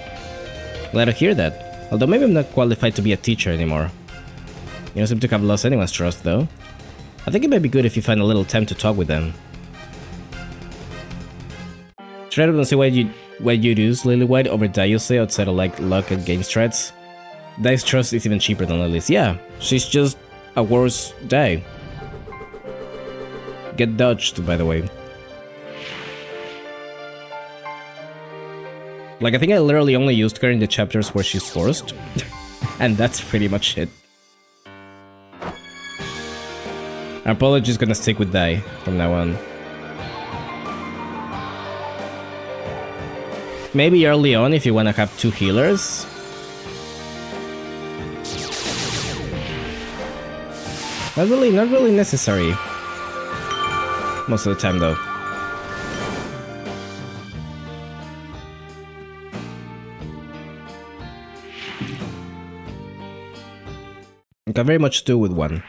Glad to hear that. Although maybe I'm not qualified to be a teacher anymore. You don't seem to have lost anyone's trust though. I think it might be good if you find a little time to talk with them. Try to see why you use Lily White over Daiose outside of like luck and game strats. Dai's trust is even cheaper than Lily's. Yeah, she's just a worse Dai. Get dodged, by the way. Like, I think I literally only used her in the chapters where she's forced. And that's pretty much it. I'm probably just gonna stick with Dai from now on. Maybe early on if you wanna have two healers. Not really necessary. Most of the time though. I can very much do with one.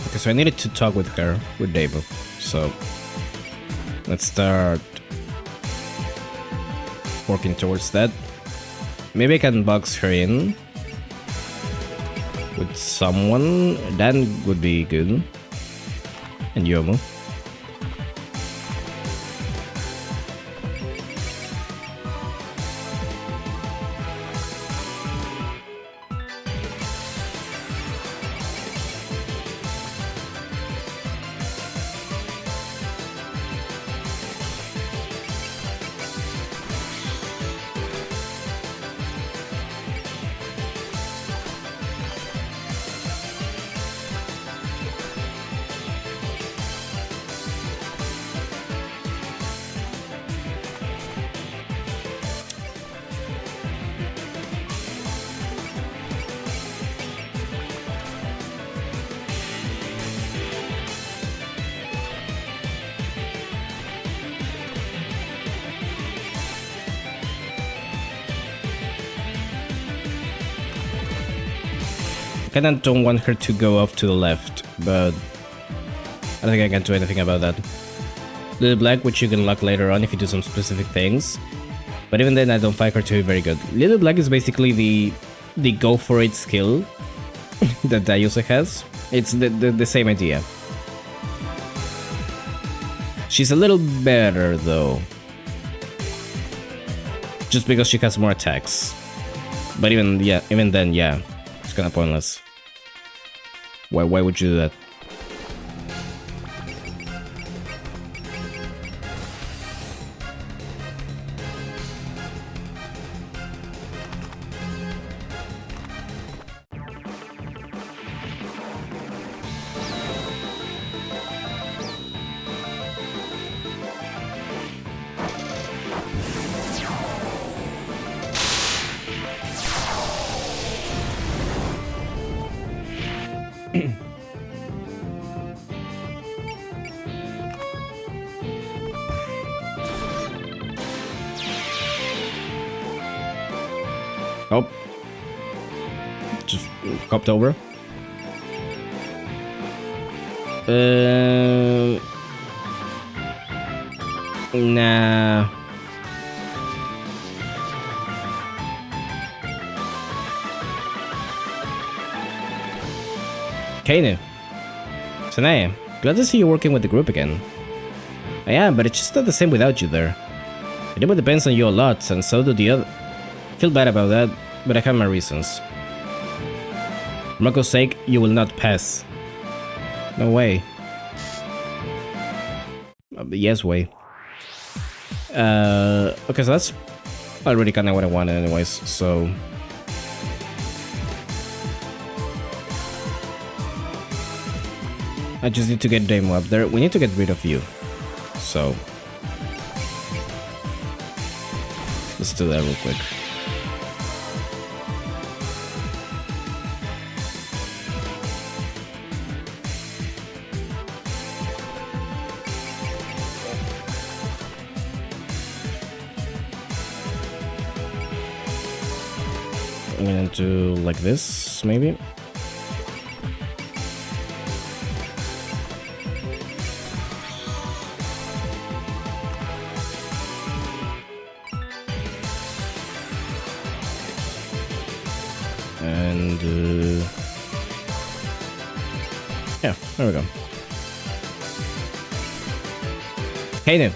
Okay, so I needed to talk with her, with Debo. So let's start working towards that. Maybe I can box her in with someone. Dan would be good. And Yomu. I kinda don't want her to go off to the left, but I don't think I can do anything about that. Little Black, which you can lock later on if you do some specific things. But even then, I don't find her to be very good. Little Black is basically the go for it skill that Daiose has. It's the same idea. She's a little better though. Just because she has more attacks. But even then, yeah. It's kinda pointless. Why would you do that? Oh. Just hopped over. Nah. Kainu. Sanaya, glad to see you working with the group again. I am, but it's just not the same without you there. It depends on you a lot, and so do the other. Feel bad about that, but I have my reasons. For Marco's sake, you will not pass. No way. Yes way. Okay, so that's already kind of what I wanted anyways, so... I just need to get Demo up there. We need to get rid of you. So... let's do that real quick. I'm gonna do like this, maybe. And yeah, there we go. Hey now,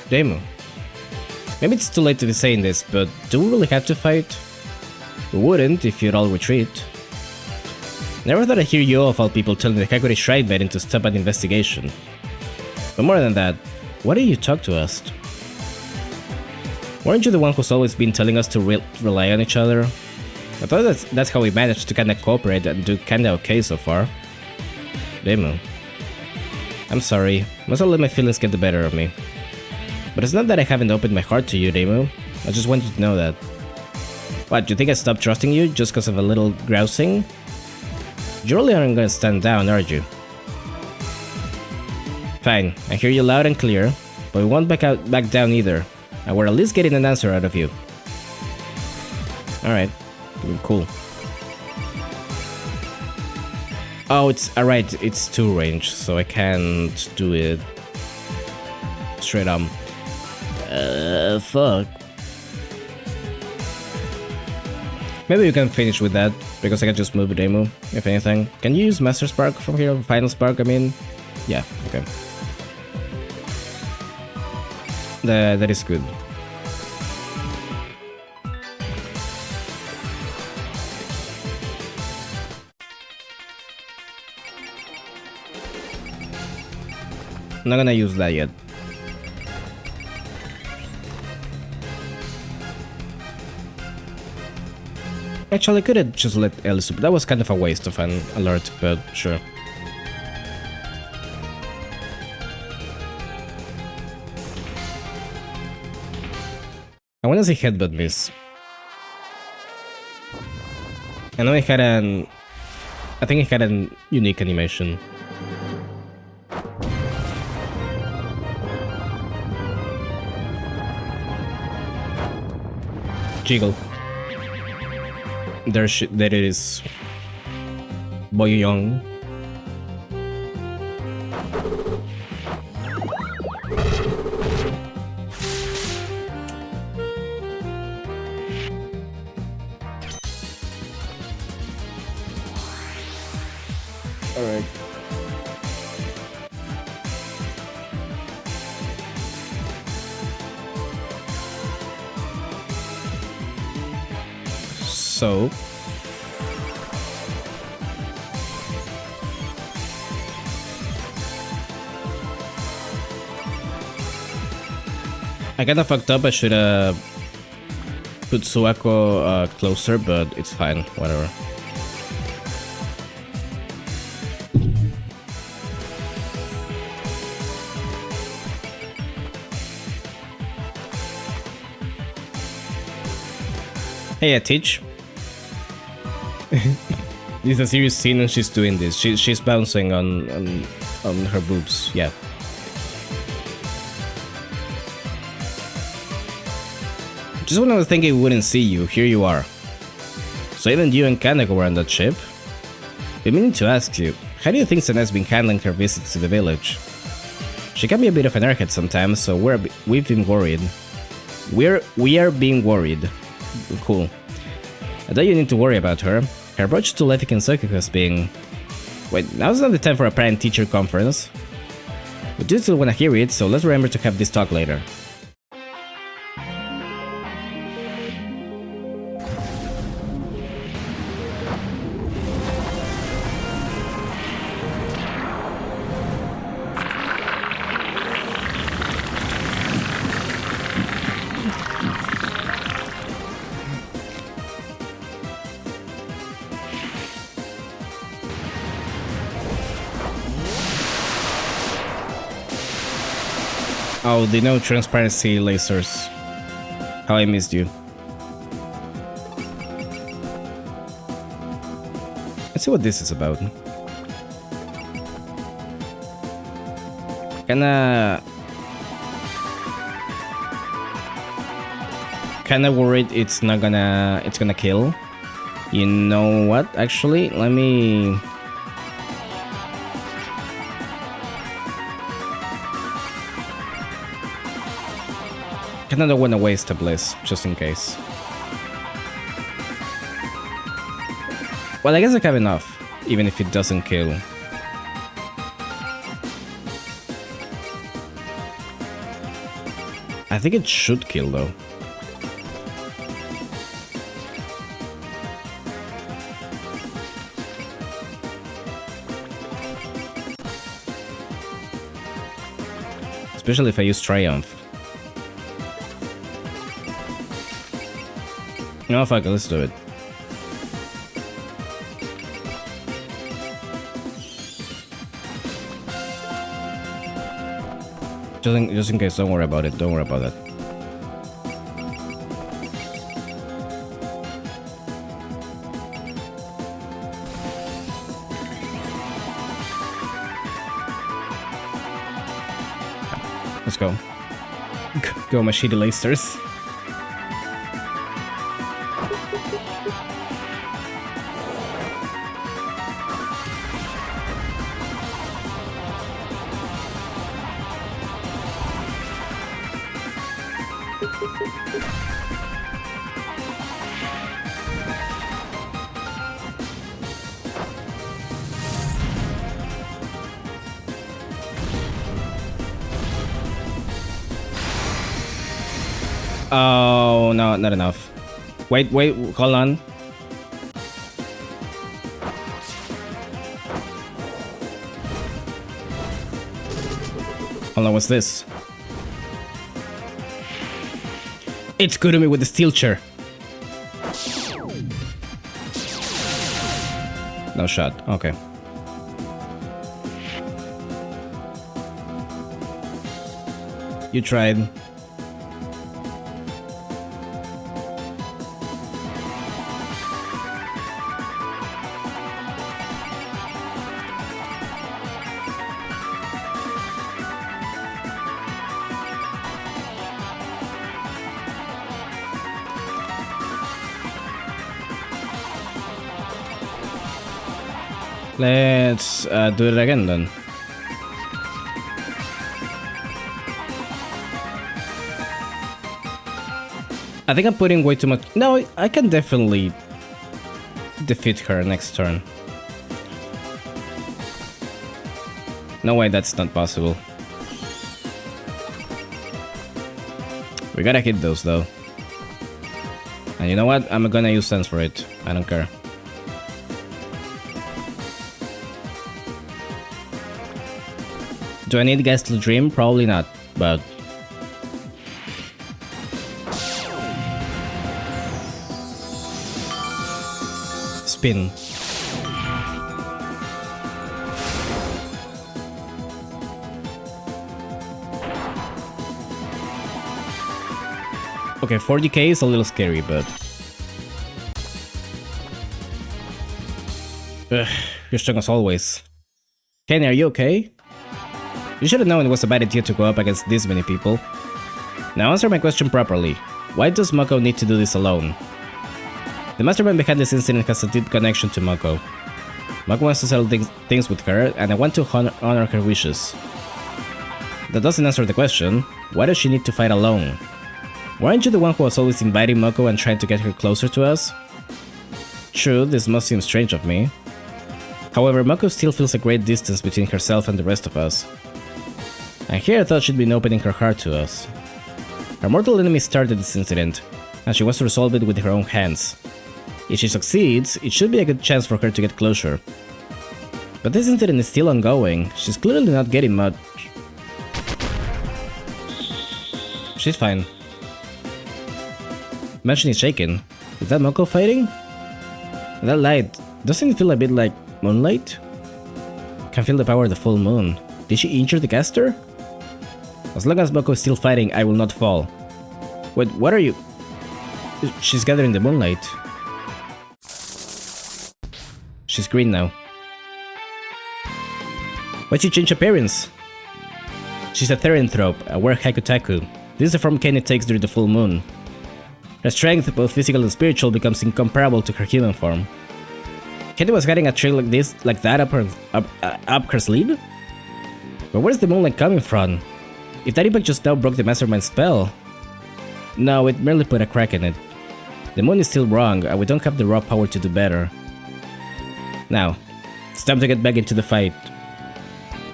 Demo. Maybe it's too late to be saying this, but do we really have to fight? We wouldn't if you'd all retreat. Never thought I'd hear you of all people telling the Kakuri Shrine Maiden to stop an investigation. But more than that, why do you talk to us? Weren't you the one who's always been telling us to rely on each other? I thought that's how we managed to kinda cooperate and do kinda okay so far. Demo. I'm sorry, must have let my feelings get the better of me. But it's not that I haven't opened my heart to you, Demo. I just want you to know that. What, you think I stopped trusting you just because of a little grousing? You really aren't gonna stand down, are you? Fine, I hear you loud and clear, but we won't back down either. And we're at least getting an answer out of you. Alright, cool. Oh, it's alright, it's 2 range, so I can't do it straight on. Fuck. Maybe you can finish with that, because I can just move a demo, if anything. Can you use Master Spark from here? Final Spark, I mean? Yeah, okay. That is good. I'm not gonna use that yet. Actually, I could have just let Ellis, but that was kind of a waste of an alert, but sure. I wanna see Headbutt miss. I know it had an... I think it had a unique animation. Jiggle. There it is. Boy Young. Alright. So I kinda fucked up. I should have put Suako closer, but it's fine, whatever. Hey, Teach. This is a serious scene and she's doing this. She's bouncing on her boobs. Yeah. Just when I was thinking we wouldn't see you, here you are. So even you and Kaneko were on that ship? Been meaning to ask you, How do you think Sene's been handling her visits to the village? She can be a bit of an airhead sometimes, so we've been worried. We are being worried. Cool. I doubt you need to worry about her. Her approach to Lefik and Soku has been... Wait, now's not the time for a parent-teacher conference. We do still wanna hear it, so let's remember to have this talk later. Oh, the no transparency lasers. How I missed you. Let's see what this is about. Kinda worried it's gonna kill. You know what? Actually, let me... I don't want to waste a bliss, just in case. Well, I guess I have enough, even if it doesn't kill. I think it should kill, though. Especially if I use Triumph. No, fuck it, let's do it. Just in case, don't worry about it, don't worry about that. Let's go. Go, my shitty lasers. Oh, no, not enough. Wait, hold on. Hold on, what's this? It's good to me with the steel chair. No shot, okay. You tried. Let's do it again then. I think I'm putting way too much. No, I can definitely defeat her next turn. No way, that's not possible. We gotta hit those though. And you know what? I'm gonna use sense for it. I don't care. Do I need Guys to Dream? Probably not, but... Spin. Okay, 40k is a little scary, but... Ugh, you're strong as always. Kenny, are you okay? You should have known it was a bad idea to go up against this many people. Now answer my question properly. Why does Mako need to do this alone? The mastermind behind this incident has a deep connection to Mako. Mako wants to settle things with her, and I want to honor her wishes. That doesn't answer the question. Why does she need to fight alone? Weren't you the one who was always inviting Mako and trying to get her closer to us? True, this must seem strange of me. However, Mako still feels a great distance between herself and the rest of us. And here I thought she'd been opening her heart to us. Her mortal enemy started this incident, and she wants to resolve it with her own hands. If she succeeds, it should be a good chance for her to get closure. But this incident is still ongoing. She's clearly not getting much. She's fine. Mansion is shaken. Is that Mako fighting? That light, doesn't it feel a bit like moonlight? Can feel the power of the full moon. Did she injure the caster? As long as Mako is still fighting, I will not fall. Wait, what are you? She's gathering the moonlight. She's green now. Why'd she change appearance? She's a Therianthrope, a were Haikutaku. This is the form Kenny takes during the full moon. Her strength, both physical and spiritual, becomes incomparable to her human form. Kenny was hiding a trick like that up her sleeve? But where's the moonlight coming from? If that impact just now broke the Mastermind spell... No, it merely put a crack in it. The moon is still wrong, and we don't have the raw power to do better. Now, it's time to get back into the fight.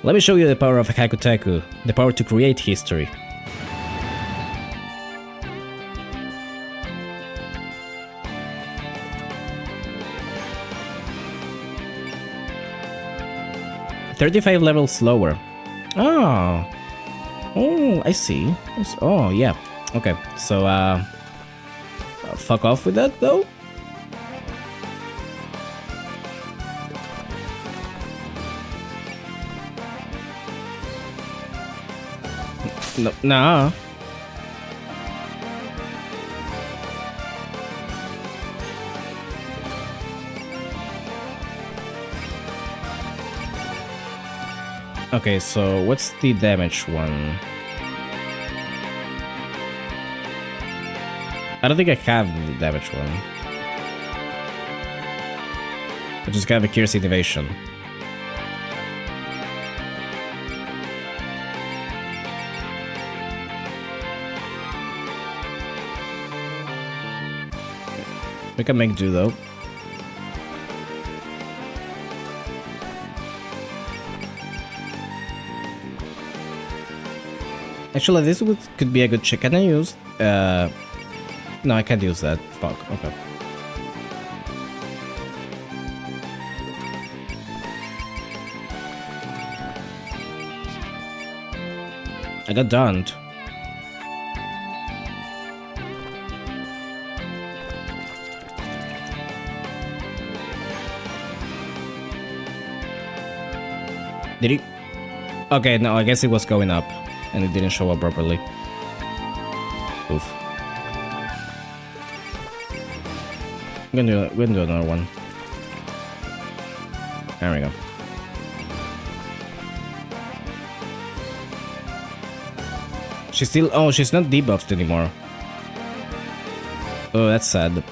Let me show you the power of Haikutaku, the power to create history. "35 levels lower." Oh. Oh, I see. Oh, yeah. Okay, so, fuck off with that, though? No, nah. Okay, so what's the damage one? I don't think I have the damage one. I just have a Curious Innovation. We can make do though. Actually, this could be a good check. Can I use? No, I can't use that. Fuck. Okay. I got donned. Did he? Okay, no, I guess it was going up, and it didn't show up properly. Oof. We're gonna do another one. There we go. She's still... Oh, she's not debuffed anymore. Oh, that's sad.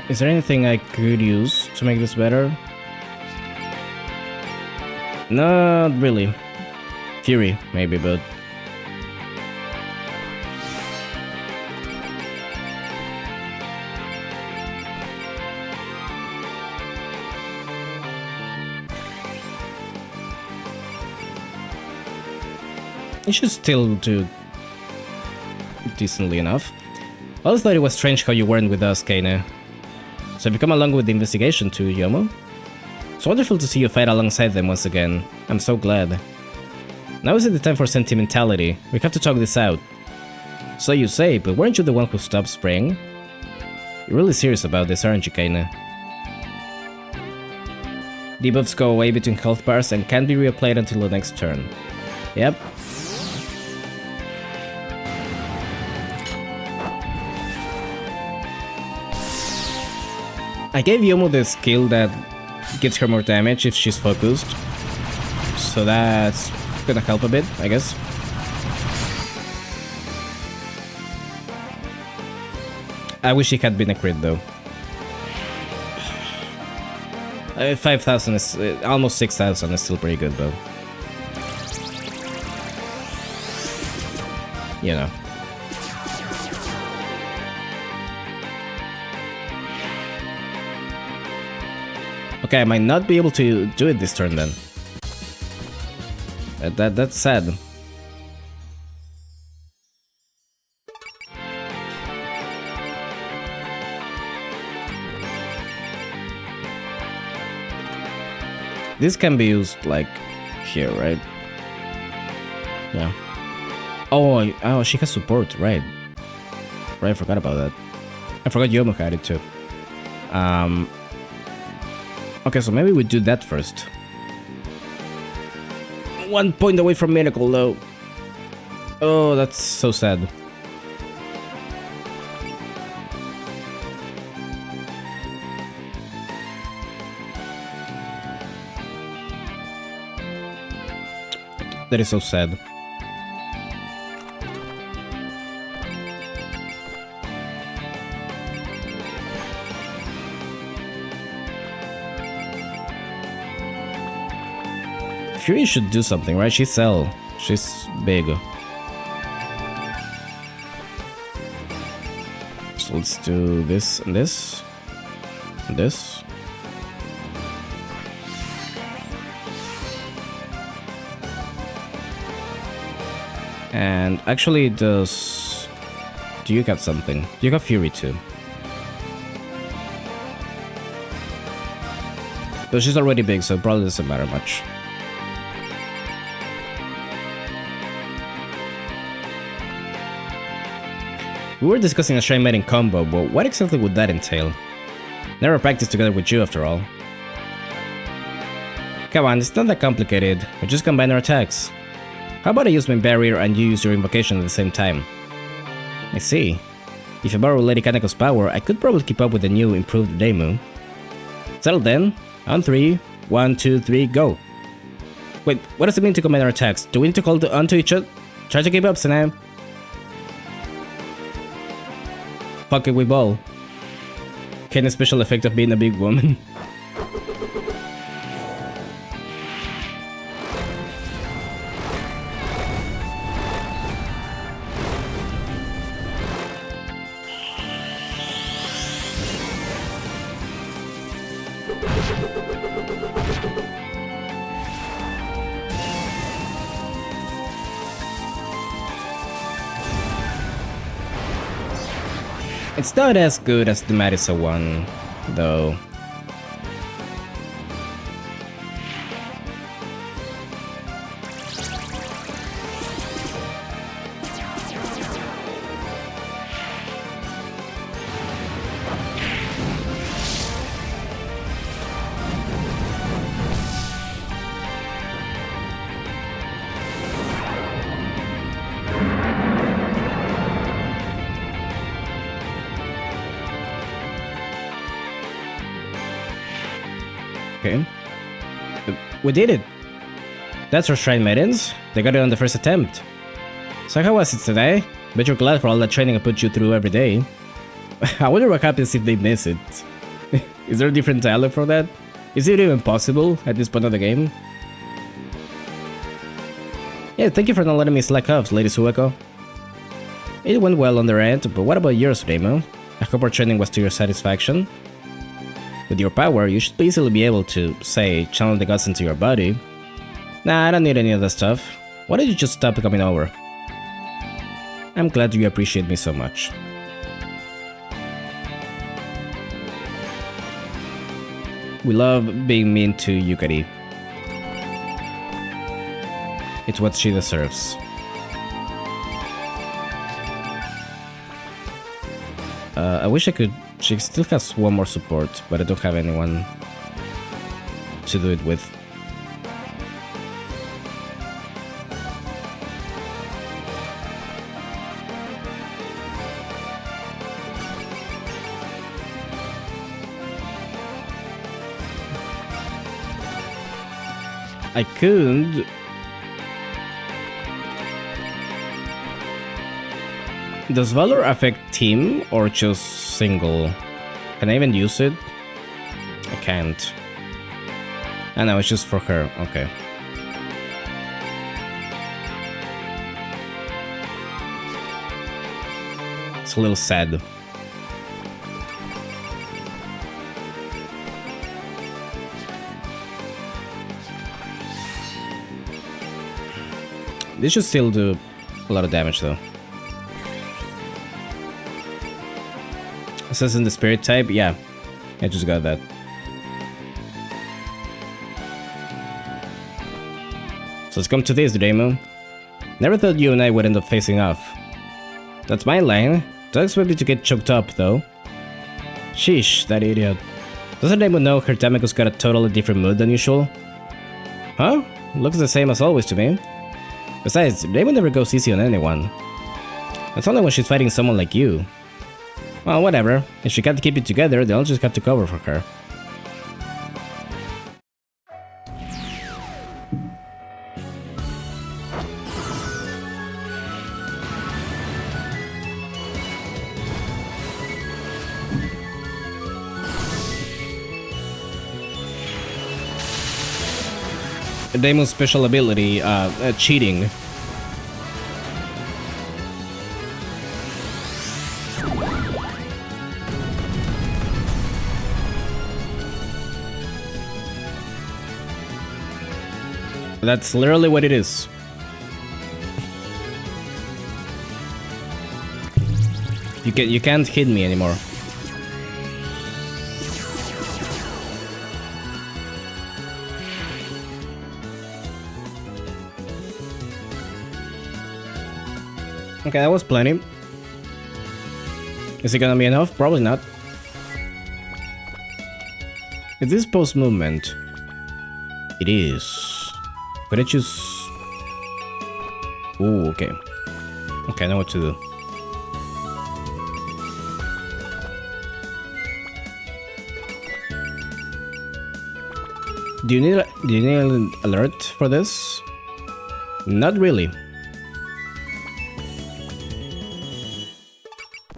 Is there anything I could use to make this better? Not really. Fury, maybe, but... it should still do decently enough. I always thought it was strange how you weren't with us, Kane. So have you come along with the investigation too, Yomo? It's wonderful to see you fight alongside them once again. I'm so glad. Now is it the time for sentimentality. We have to talk this out. So you say, but weren't you the one who stopped spraying? You're really serious about this, aren't you, Kaina? Debuffs go away between health bars and can't be reapplied until the next turn. Yep. I gave Yomo the skill that gives her more damage if she's focused. So that's gonna help a bit, I guess. I wish he had been a crit though. 5,000 is almost 6,000 is still pretty good though. You know. Okay, I might not be able to do it this turn then. That's sad. This can be used like here, right? Yeah. Oh, she has support, right? Right, I forgot about that. I forgot Yomo had it too. Okay, so maybe we do that first. 1 point away from Miracle though. Oh, that's so sad. That is so sad. Fury should do something, right? She's Cell. She's big. So let's do this and this. And this. And actually does... Do you got something? You got Fury too. But she's already big, so it probably doesn't matter much. We were discussing a Shrine Maiden combo, but what exactly would that entail? Never practiced together with you after all. Come on, it's not that complicated. We just combine our attacks. How about I use my barrier and you use your invocation at the same time? I see. If I borrow Lady Kanako's power, I could probably keep up with the new, improved Reimu. Settle then. On 3, 1, 2, 3, go. Wait, what does it mean to combine our attacks? Do we need to call onto each other? Try to keep up, Sanam. Fuck it, we ball. Can a special effect of being a big woman? It's not as good as the Madison one, though. Okay. We did it! That's our Shrine Maidens. They got it on the first attempt. So how was it today? Bet you're glad for all that training I put you through every day. I wonder what happens if they miss it. Is there a different dialogue for that? Is it even possible at this point of the game? Yeah, thank you for not letting me slack off, Lady Sueko. It went well on their end, but what about yours, Reimu? I hope our training was to your satisfaction. With your power, you should easily be able to, say, channel the gods into your body. Nah, I don't need any of that stuff. Why don't you just stop coming over? I'm glad you appreciate me so much. We love being mean to Yukari. It's what she deserves. I wish I could... She still has one more support, but I don't have anyone to do it with. I could... Does Valor affect team or just single? Can I even use it? I can't. I know, it's just for her. Okay. It's a little sad. This should still do a lot of damage though. It says in the spirit type, yeah. I just got that. So let's come to this, Demo. Never thought you and I would end up facing off. That's my line. Don't expect me to get choked up though. Sheesh, that idiot. Doesn't anyone know her Damago's got a totally different mood than usual? Huh? Looks the same as always to me. Besides, Raymond never goes easy on anyone. That's only when she's fighting someone like you. Well, whatever. If she can't keep it together, then I'll just have to cover for her. Damon's special ability, cheating. That's literally what it is. You can't hit me anymore. Okay, that was plenty. Is it gonna be enough? Probably not. Is this post movement? It is. Could I choose? Ooh, okay. Okay, I know what to do. Do you need an alert for this? Not really.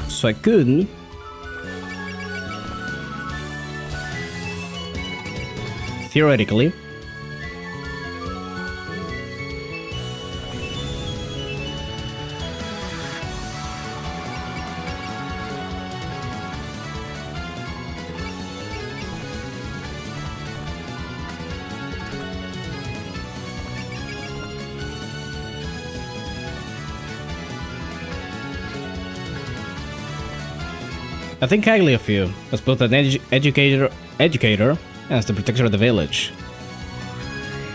So I could theoretically I think highly of you, as both an educator and as the protector of the village.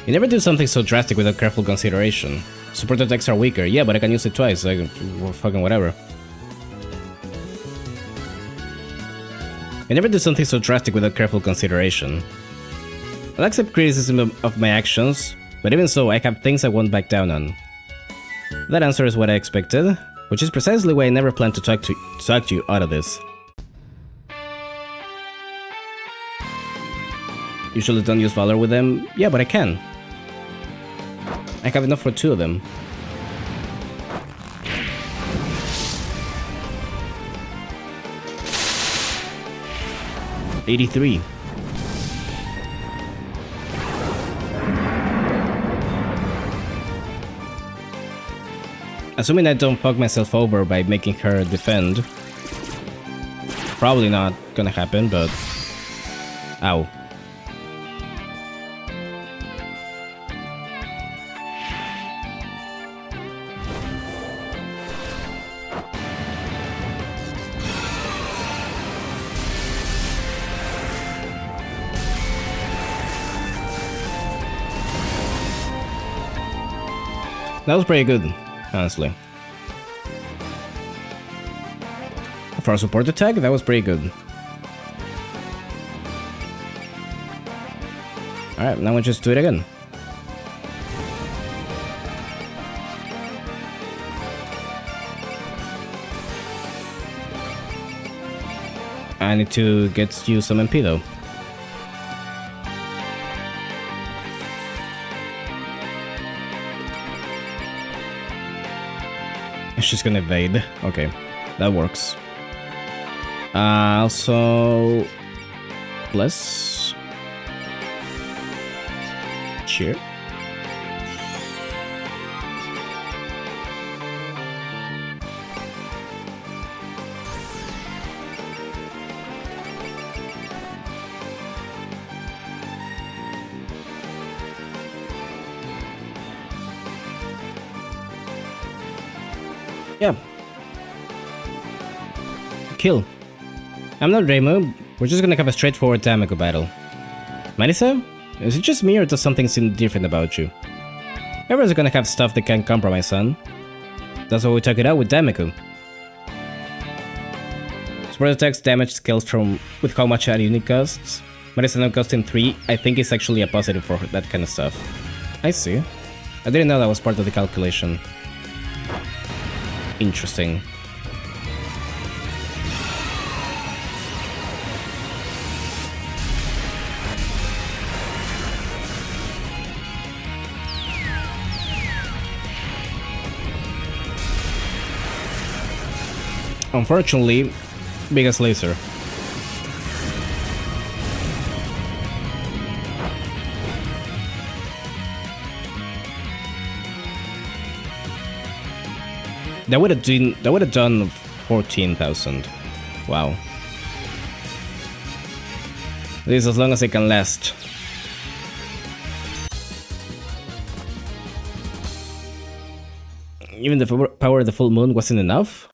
You never do something so drastic without careful consideration. Support attacks are weaker, yeah, but I can use it twice, like, fucking whatever. I never do something so drastic without careful consideration. I'll accept criticism of my actions, but even so, I have things I won't back down on. That answer is what I expected, which is precisely why I never plan to talk you out of this. Usually don't use Valor with them. Yeah, but I can. I have enough for 2 of them. $83. Assuming I don't fuck myself over by making her defend. Probably not gonna happen, but... Ow. That was pretty good, honestly. For a support attack, that was pretty good. Alright, now we'll just do it again. I need to get you some MP though. She's gonna evade. Okay, that works. Also... Bless. Cheer. Yeah. Kill. I'm not Reimu. We're just gonna have a straightforward Tamako battle. Marisa? Is it just me or does something seem different about you? Everyone's gonna have stuff they can't compromise, son. That's why we talk it out with Tamako. Support attacks damage scales from with how much a unit costs. Marisa now costing 3, I think is actually a positive for that kind of stuff. I see. I didn't know that was part of the calculation. Interesting. Unfortunately, biggest laser. That would have done 14,000. Wow. This is as long as it can last. Even the power of the full moon wasn't enough?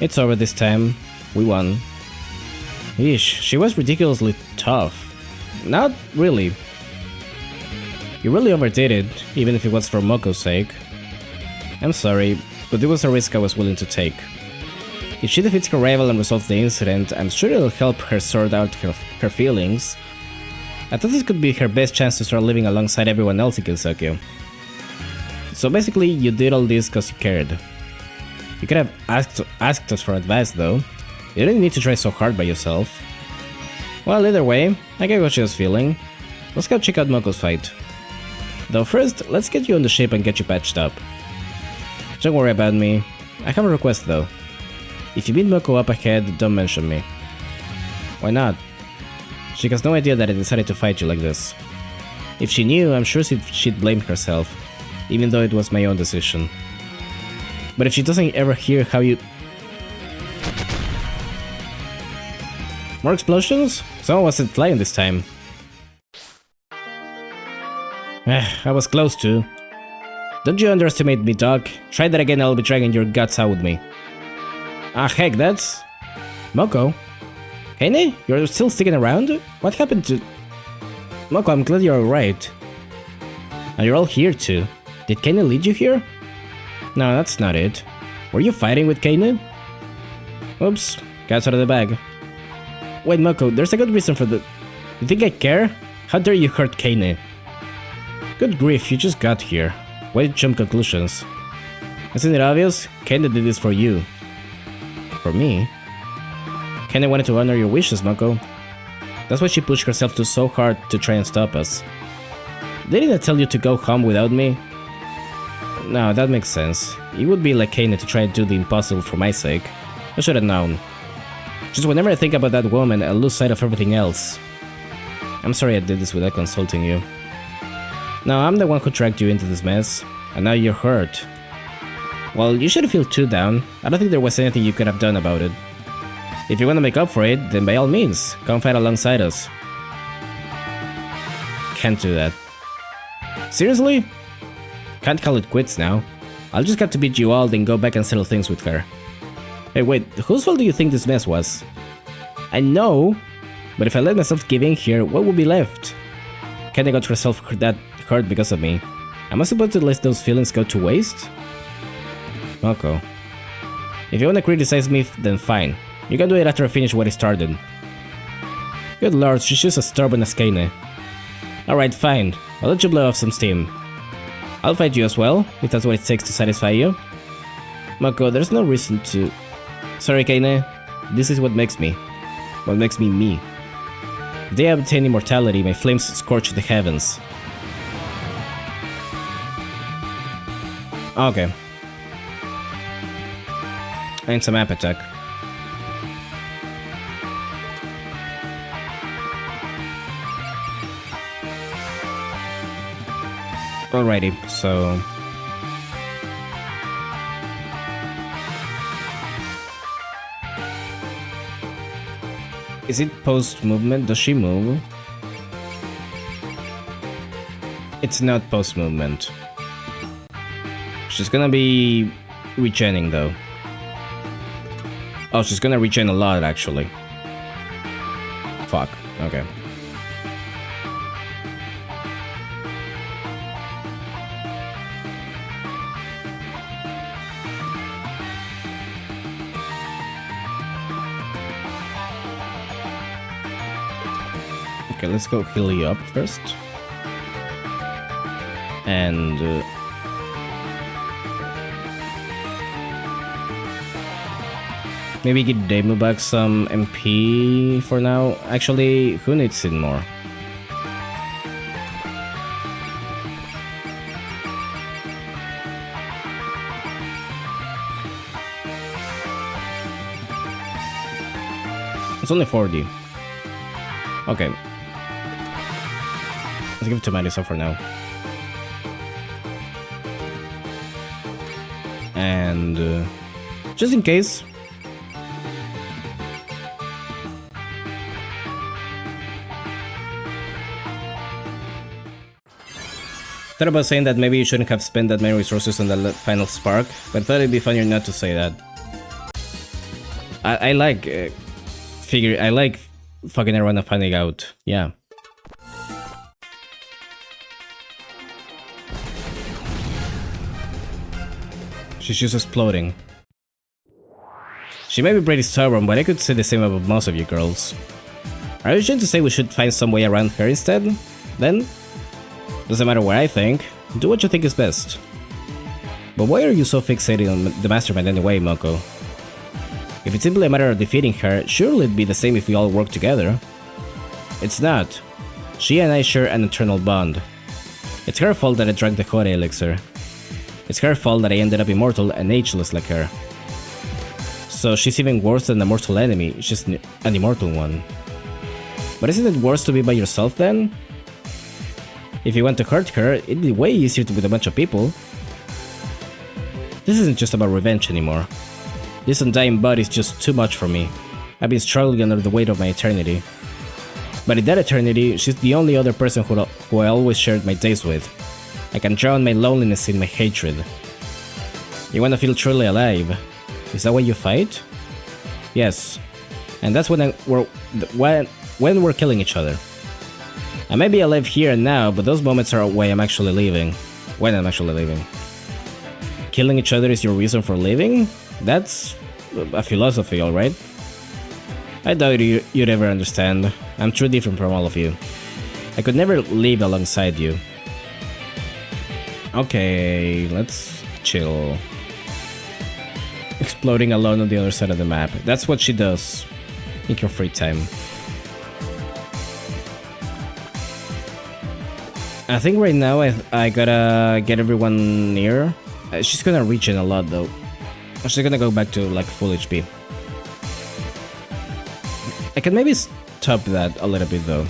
It's over this time. We won. Eesh, she was ridiculously tough. Not really. You really overdid it, even if it was for Moko's sake. I'm sorry, but it was a risk I was willing to take. If she defeats her rival and resolves the incident, I'm sure it'll help her sort out her feelings. I thought this could be her best chance to start living alongside everyone else in Kensokyo. So basically, you did all this because you cared. You could have asked us for advice though. You didn't need to try so hard by yourself. Well, either way, I get what she was feeling. Let's go check out Moko's fight. Though first, let's get you on the ship and get you patched up. Don't worry about me. I have a request though. If you meet Moko up ahead, don't mention me. Why not? She has no idea that I decided to fight you like this. If she knew, I'm sure she'd blame herself, even though it was my own decision. But if she doesn't ever hear how you... More explosions? Someone wasn't flying this time. I was close to. Don't you underestimate me, Doc. Try that again, I'll be dragging your guts out with me. Ah, heck, that's... Moko? Heine? You're still sticking around? What happened to... Moko, I'm glad you're alright. And you're all here too. Did Kaine lead you here? No, that's not it. Were you fighting with Kaine? Oops, cat's out of the bag. Wait, Moko, there's a good reason for the... You think I care? How dare you hurt Kaine? Good grief, you just got here. Why did you jump conclusions? Isn't it obvious? Kaine did this for you. For me? Kaine wanted to honor your wishes, Moko. That's why she pushed herself to so hard to try and stop us. Didn't I tell you to go home without me? No, that makes sense. It would be like Kaine to try and do the impossible for my sake. I should have known. Just whenever I think about that woman, I lose sight of everything else. I'm sorry I did this without consulting you. No, I'm the one who dragged you into this mess, and now you're hurt. Well, you shouldn't feel too down. I don't think there was anything you could have done about it. If you want to make up for it, then by all means, come fight alongside us. Can't do that. Seriously? Can't call it quits now. I'll just have to beat you all, then go back and settle things with her. Hey, wait, whose fault do you think this mess was? I know, but if I let myself give in here, what would be left? Kaine got herself that hurt because of me. Am I supposed to let those feelings go to waste? Moko. If you wanna criticize me, then fine. You can do it after I finish what I started. Good lord, she's just as stubborn as Kaine. Alright, fine. I'll let you blow off some steam. I'll fight you as well, if that's what it takes to satisfy you. Moko, there's no reason to... Sorry, Kaine. This is what makes me. What makes me me. If they obtain immortality, my flames scorch the heavens. And some map attack. Alrighty, so... Is it post-movement? Does she move? It's not post-movement. She's gonna be regening though. Oh, she's gonna regen a lot actually. Fuck, okay. Okay, let's go heal you up first. And... maybe give Demo back some MP for now. Actually, who needs it more? It's only 40. Okay. Let's give it to Madison for now. And just in case. Thought about saying that maybe you shouldn't have spent that many resources on the final spark, but thought it'd be funnier not to say that. I like I like fucking everyone and finding out. Yeah. She's just exploding. She may be pretty stubborn, but I could say the same about most of you girls. Are you trying to say we should find some way around her instead? Then? Doesn't matter what I think. Do what you think is best. But why are you so fixated on the mastermind anyway, Moko? If it's simply a matter of defeating her, surely it'd be the same if we all work together. It's not. She and I share an eternal bond. It's her fault that I drank the Kore elixir. It's her fault that I ended up immortal and ageless like her. So she's even worse than a mortal enemy, she's an immortal one. But isn't it worse to be by yourself then? If you want to hurt her, it'd be way easier to be with a bunch of people. This isn't just about revenge anymore. This undying body is just too much for me. I've been struggling under the weight of my eternity. But in that eternity, she's the only other person who I always shared my days with. I can drown my loneliness in my hatred. You wanna feel truly alive? Is that why you fight? Yes. And that's when we're killing each other. I may be alive here and now, but those moments are why I'm actually leaving. When I'm actually leaving. Killing each other is your reason for living? That's a philosophy, alright? I doubt you'd ever understand. I'm too different from all of you. I could never live alongside you. Okay, let's chill. Exploding alone on the other side of the map. That's what she does in your free time. I think right now I gotta get everyone near. She's gonna regen a lot though. She's gonna go back to like full HP. I can maybe stop that a little bit though.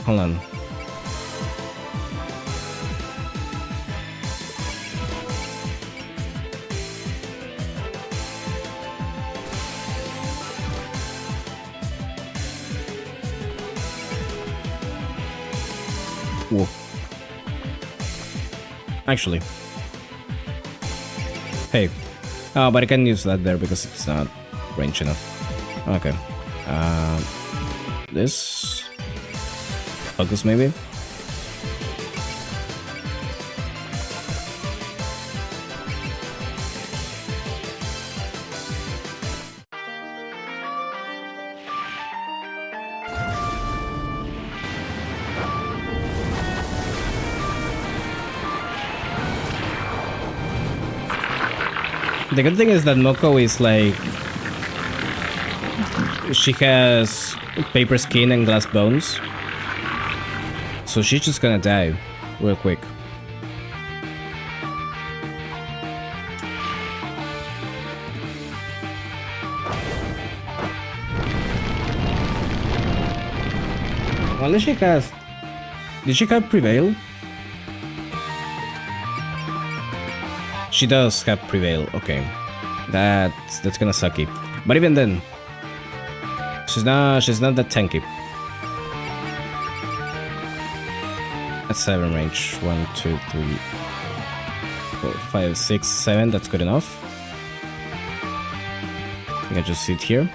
Hold on. Whoa. Actually. Hey. Oh, but I can use that there because it's not range enough. Okay. This... Focus maybe? The good thing is that Moko is like... She has paper skin and glass bones. So she's just gonna die real quick. Unless she cast... Did she cast Prevail? She does have Prevail, okay. That's gonna sucky. But even then, she's not that tanky. At 7 range. 1, 2, 3, 4, 5, 6, 7, that's good enough. I can just sit here.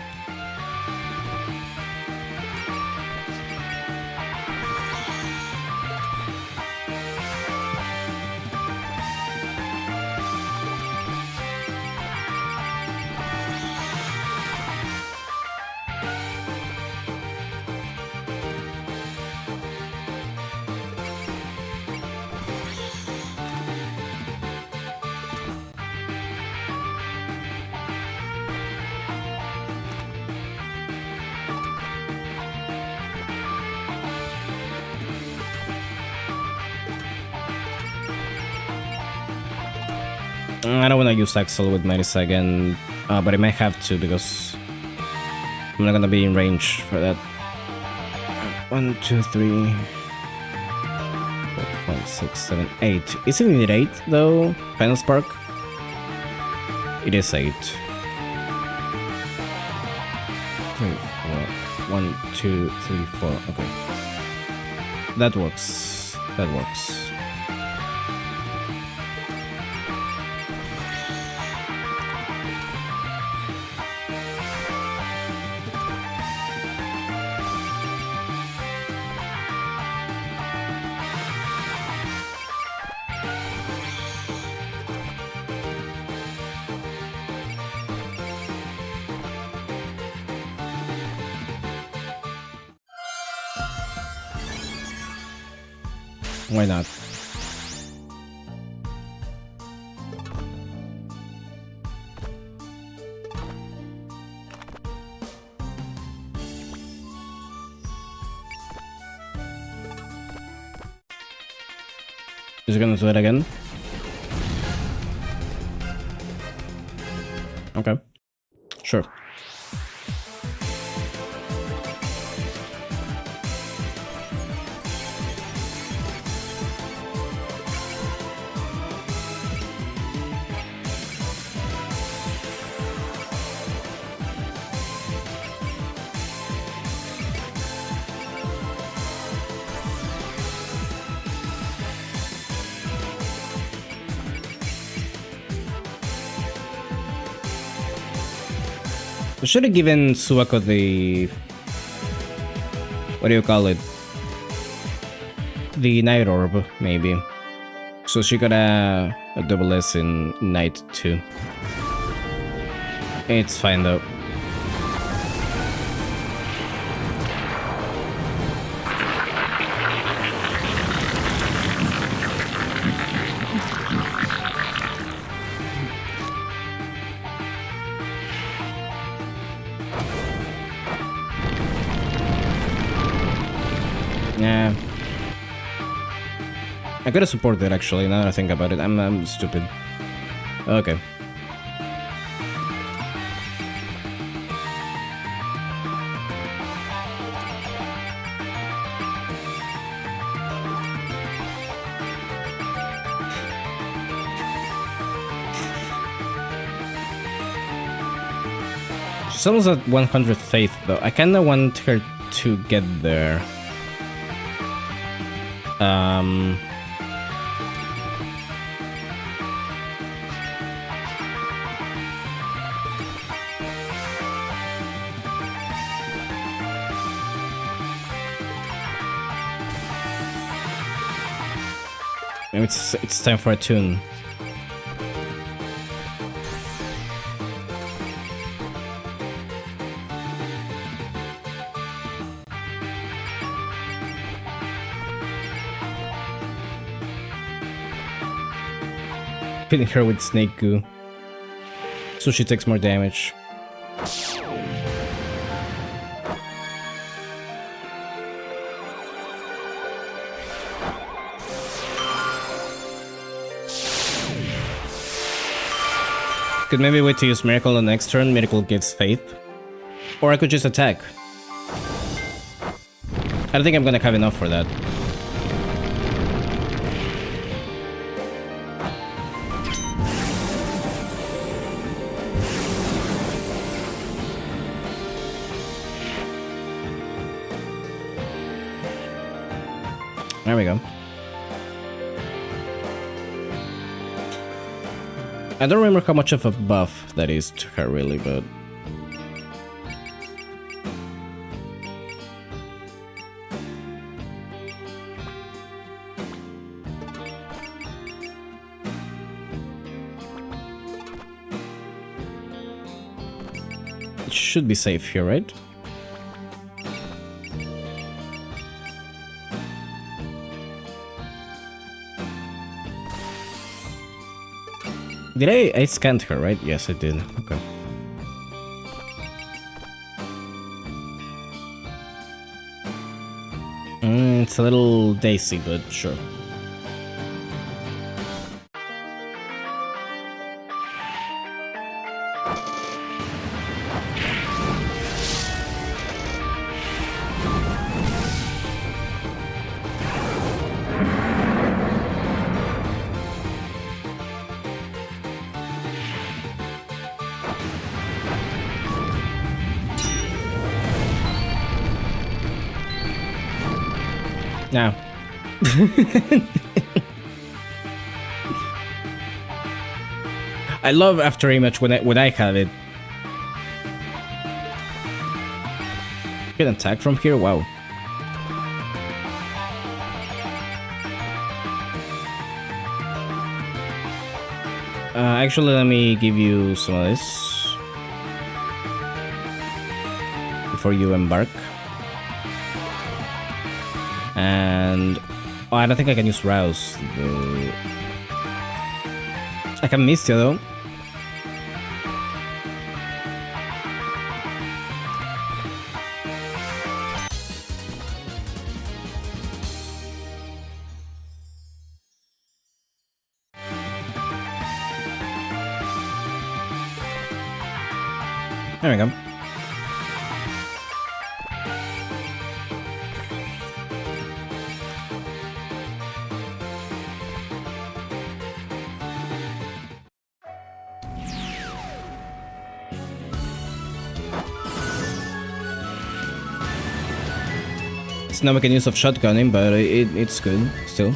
I don't want to use Axel with Marisa again, but I might have to because I'm not gonna be in range for that. 1, 2, 3, 4, 5, 6, 7, 8. Is it in 8 though? Final Spark? It is 8. 3, 4. 1, 2, 3, 4. Okay. That works. That works. Why not? Is it gonna do it again? Okay. Sure. We should have given Suwako the... What do you call it? The Night Orb, maybe. So she got a double S in Night too. It's fine though. Yeah. I gotta support that actually, now that I think about it. I'm stupid. Okay. She's almost at 100 faith though. I kinda want her to get there. Maybe it's time for a tune. Hitting her with snake goo, so she takes more damage. Could maybe wait to use Miracle on the next turn. Miracle gives faith, or I could just attack. I don't think I'm gonna have enough for that. There we go. I don't remember how much of a buff that is to her really, but... It should be safe here, right? Did I scanned her, right? Yes, I did. Okay. It's a little dicey, but sure. Now. I love after image when I have it. Get an attack from here? Wow. Actually, let me give you some of this before you embark. And oh, I don't think I can use Rouse. I can miss you though. There we go. It's not making use of shotgunning, but it's good still.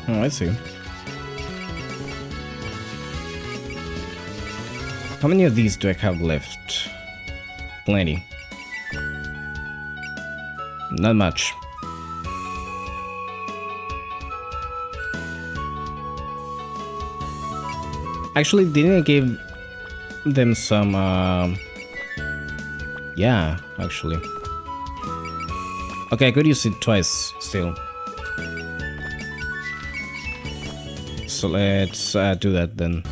Oh, I see. How many of these do I have left? Plenty. Not much. Actually, didn't I give them some, yeah, actually. Okay, I could use it twice, still. So let's do that then.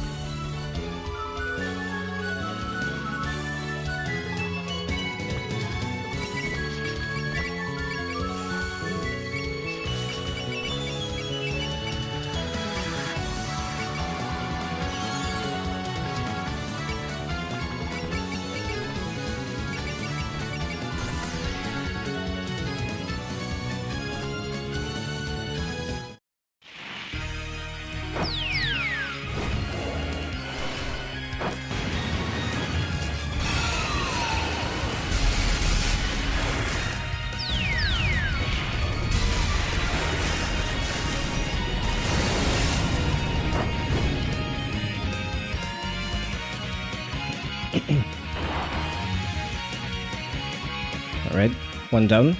Alright, one down.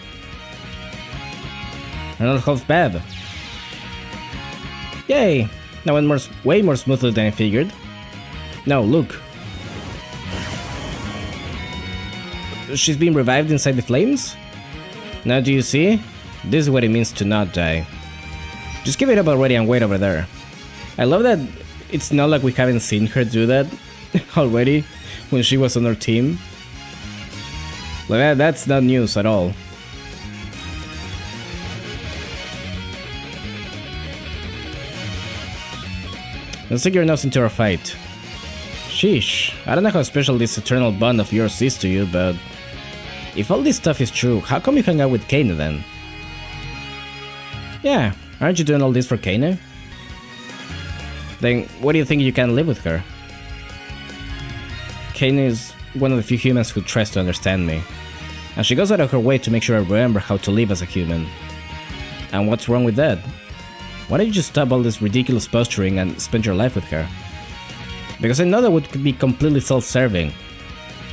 Another half bad. Yay! That went way more smoothly than I figured. No, look. She's being revived inside the flames? Now do you see? This is what it means to not die. Just give it up already and wait over there. I love that it's not like we haven't seen her do that already when she was on our team. Like that's not news at all. Let's take your nose into our fight. Sheesh, I don't know how special this eternal bond of yours is to you, but if all this stuff is true, how come you hang out with Kane then? Yeah, aren't you doing all this for Kane? Then what do you think you can live with her? Kane is one of the few humans who tries to understand me, and she goes out of her way to make sure I remember how to live as a human. And what's wrong with that? Why don't you just stop all this ridiculous posturing and spend your life with her? Because I know that would be completely self-serving.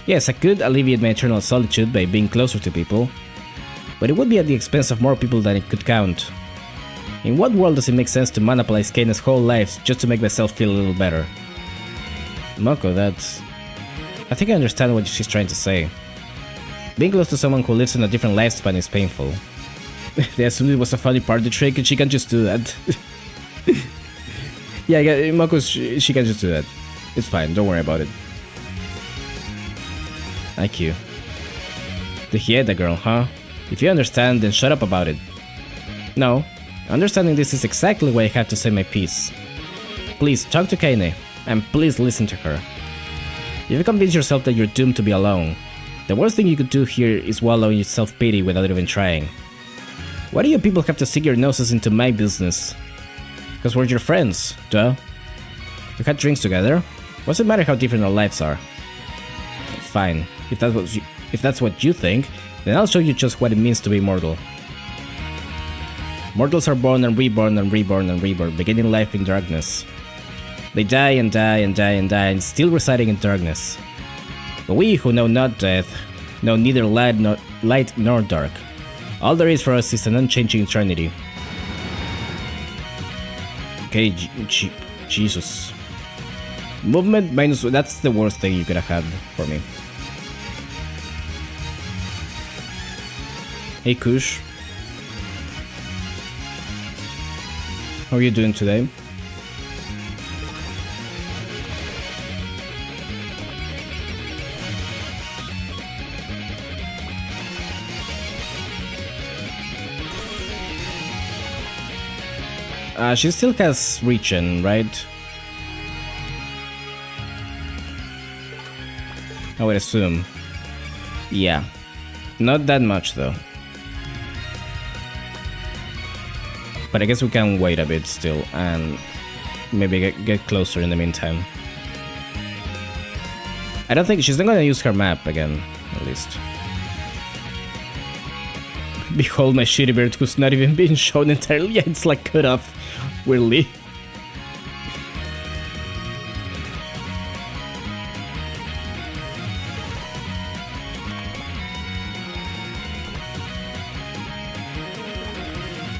Yes, I could alleviate my eternal solitude by being closer to people, but it would be at the expense of more people than it could count. In what world does it make sense to monopolize Kane's whole life just to make myself feel a little better? Moko, that's... I think I understand what she's trying to say. Being close to someone who lives in a different lifespan is painful. They assumed it was a funny party trick and she can just do that. Yeah, Moko, she can just do that. It's fine, don't worry about it. IQ. The Hieda girl, huh? If you understand, then shut up about it. No, understanding this is exactly why I have to say my piece. Please talk to Kaine, and please listen to her. You've convinced yourself that you're doomed to be alone. The worst thing you could do here is wallow in self-pity without even trying. Why do you people have to stick your noses into my business? Because we're your friends, duh. We had drinks together. What's it matter how different our lives are? Fine, if that's what you think, then I'll show you just what it means to be mortal. Mortals are born and reborn and reborn and reborn, beginning life in darkness. They die and die and die and die and still residing in darkness. But we who know not death, know neither light nor dark. All there is for us is an unchanging eternity. Okay, Jesus. Movement minus... that's the worst thing you could have had for me. Hey Kush. How are you doing today? She still has Rechen, right? I would assume. Yeah. Not that much though. But I guess we can wait a bit still and maybe get closer in the meantime. I don't think she's not gonna use her map again, at least. Behold my shitty bird who's not even being shown entirely. Yeah, it's like cut off weirdly.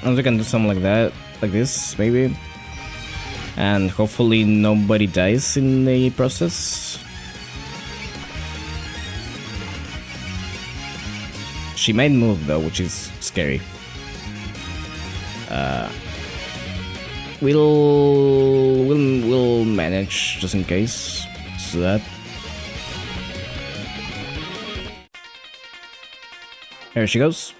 And we can do something like that, like this, maybe. And hopefully nobody dies in the process. She might move though, which is scary. We'll manage just in case. So that. There she goes.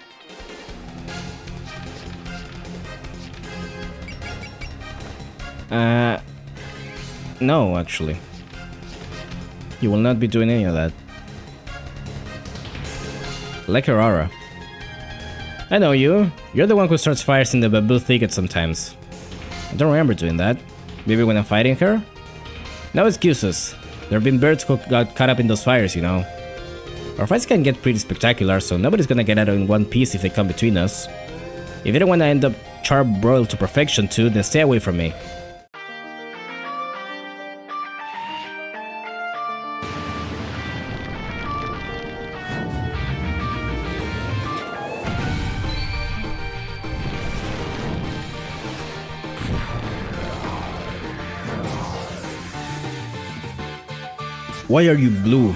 No, actually. You will not be doing any of that. Like her aura. I know you. You're the one who starts fires in the bamboo thicket sometimes. I don't remember doing that. Maybe when I'm fighting her? No excuses. There have been birds who got caught up in those fires, you know. Our fights can get pretty spectacular, so nobody's gonna get out in one piece if they come between us. If you don't wanna end up charbroiled to perfection too, then stay away from me. Why are you blue?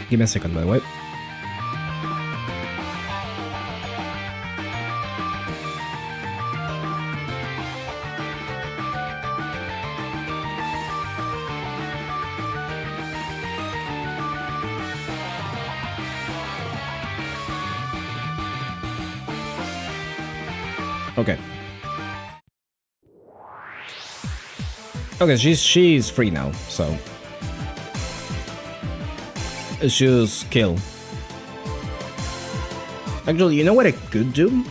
Give me a second, by the way. Okay. Okay, she's free now, so let's just kill. Actually, you know what I could do?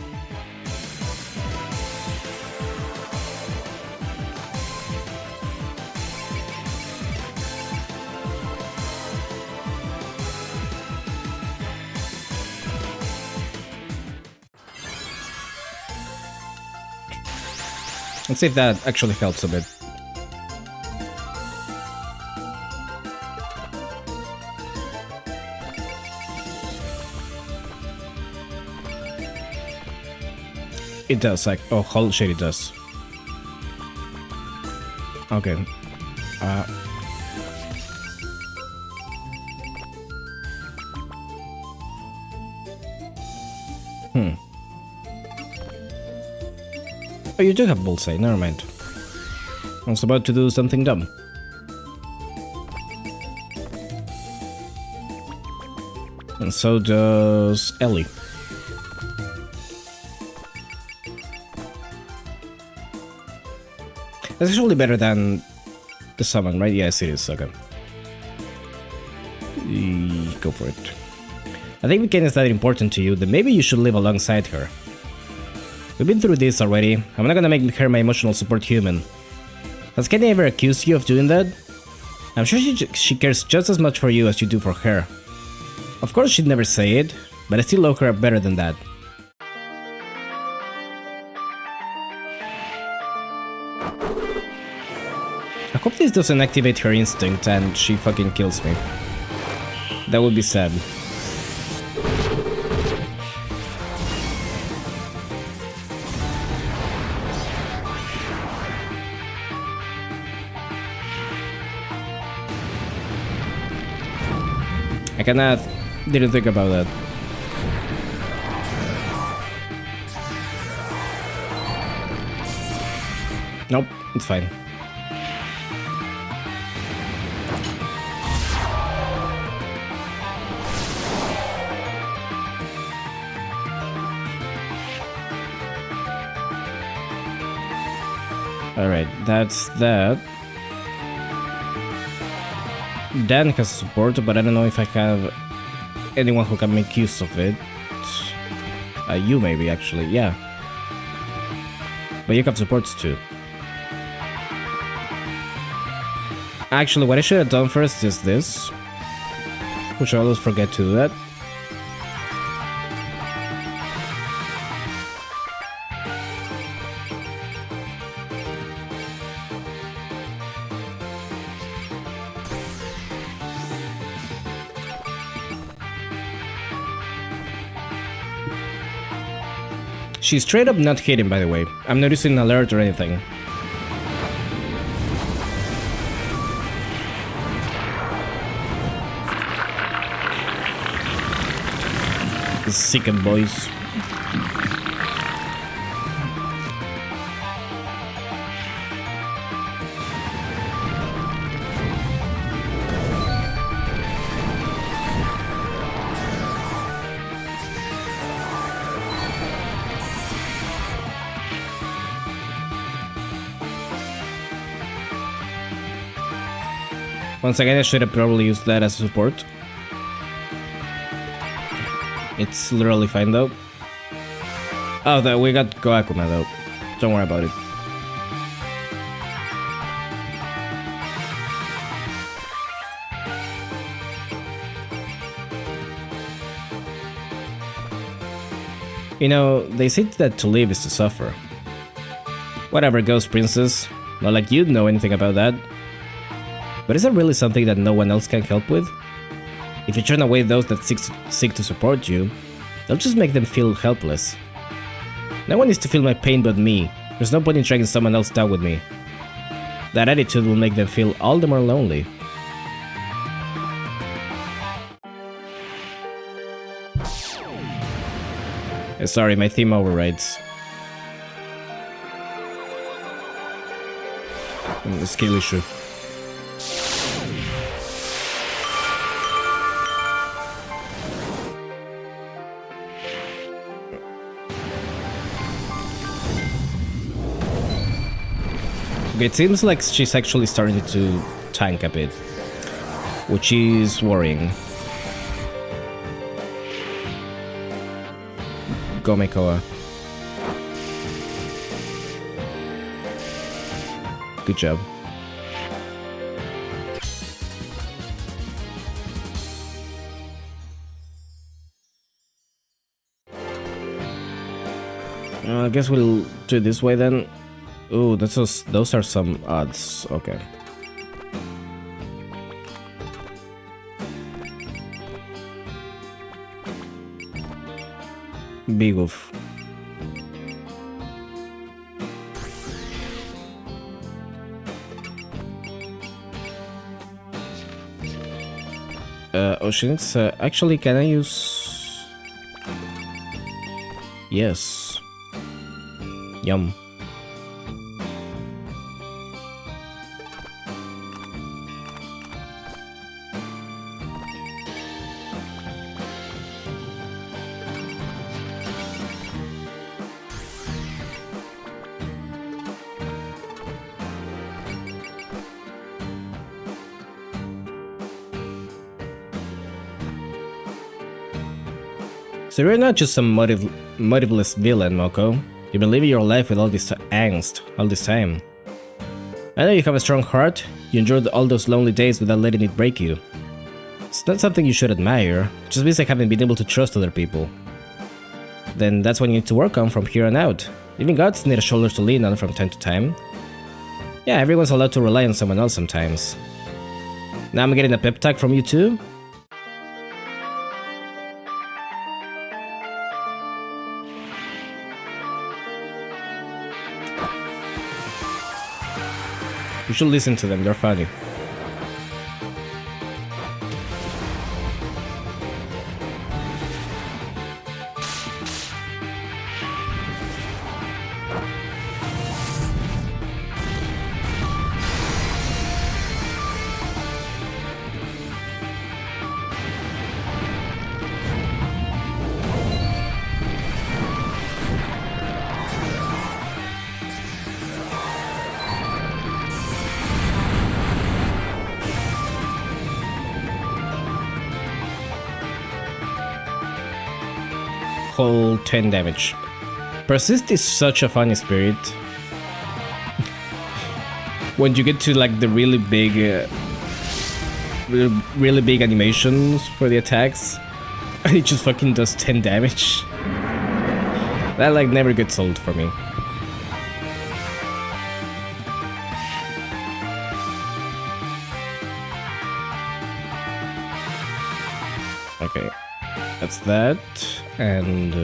Let's see if that actually helps a bit. It does, like, oh, holy shit, it does. Okay. Oh, you do have bullseye, never mind. I was about to do something dumb. And so does Ellie. That's actually better than the summon, right? Yes, it is. Okay. Go for it. I think Mikaine is that important to you, that maybe you should live alongside her. We've been through this already. I'm not gonna make her my emotional support human. Has Kenny ever accused you of doing that? I'm sure she cares just as much for you as you do for her. Of course she'd never say it, but I still love her better than that. I hope this doesn't activate her instinct and she fucking kills me. That would be sad. I kinda didn't think about that. Nope, it's fine. Alright, that's that. Dan has support, but I don't know if I have anyone who can make use of it. You maybe, actually, yeah. But you have supports too. Actually, what I should have done first is this, which I always forget to do that. She's straight up not hidden, by the way. I'm not using an alert or anything. Sickened boys. Once again, I should have probably used that as a support. It's literally fine though. Oh, we got Goakuma though. Don't worry about it. You know, they say that to live is to suffer. Whatever, Ghost Princess. Not like you'd know anything about that. But is that really something that no one else can help with? If you turn away those that seek to support you, they'll just make them feel helpless. No one needs to feel my pain but me. There's no point in dragging someone else down with me. That attitude will make them feel all the more lonely. Sorry, my theme overrides. Skill issue. Okay, it seems like she's actually starting to tank a bit, which is worrying. Go Mekoa. Good job. I guess we'll do it this way then. Ooh, those are some odds. Okay. Big oof. Oceans, actually, can I use... Yes. Yum. So you're not just some motiveless villain, Moko. You've been living your life with all this angst, all this time. I know you have a strong heart, you endured all those lonely days without letting it break you. It's not something you should admire, it just means I haven't been able to trust other people. Then that's what you need to work on from here on out. Even gods need a shoulder to lean on from time to time. Yeah, everyone's allowed to rely on someone else sometimes. Now I'm getting a pep talk from you too? You should listen to them, they're funny. Whole 10 damage. Persist is such a funny spirit. When you get to like the really big animations for the attacks, and it just fucking does 10 damage. That like never gets old for me. Okay, that's that. And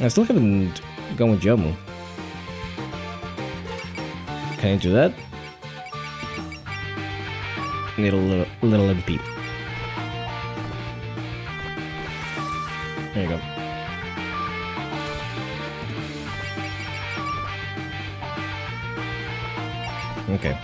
I still haven't gone with Yomu. Can I do that? Need a little MP. There you go. Okay.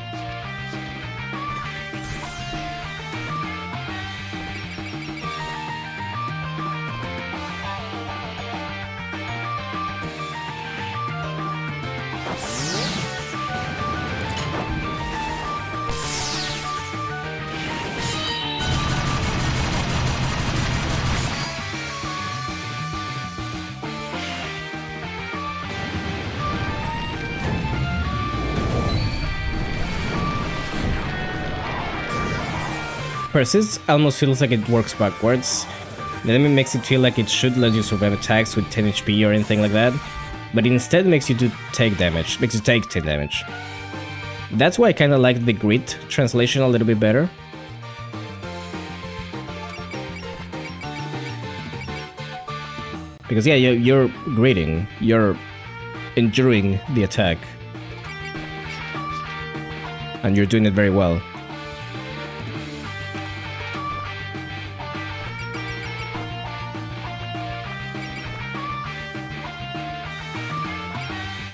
Persist almost feels like it works backwards. The enemy makes it feel like it should let you survive attacks with 10 HP or anything like that, but it instead makes you take 10 damage. That's why I kind of like the grit translation a little bit better. Because yeah, you're gritting, you're enduring the attack. And you're doing it very well.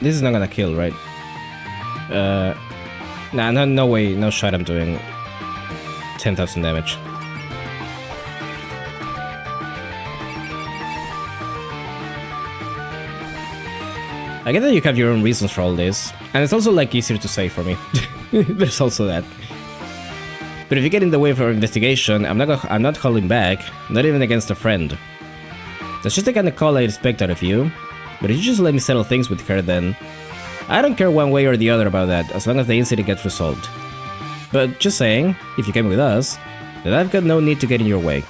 This is not gonna kill, right? Nah, no way, no shot I'm doing 10,000 damage. I get that you have your own reasons for all this, and it's also like easier to say for me. There's also that. But if you get in the way of our investigation, I'm not calling back, not even against a friend. That's just the kind of call I expect out of you. But if you just let me settle things with her, then I don't care one way or the other about that, as long as the incident gets resolved. But just saying, if you came with us, then I've got no need to get in your way.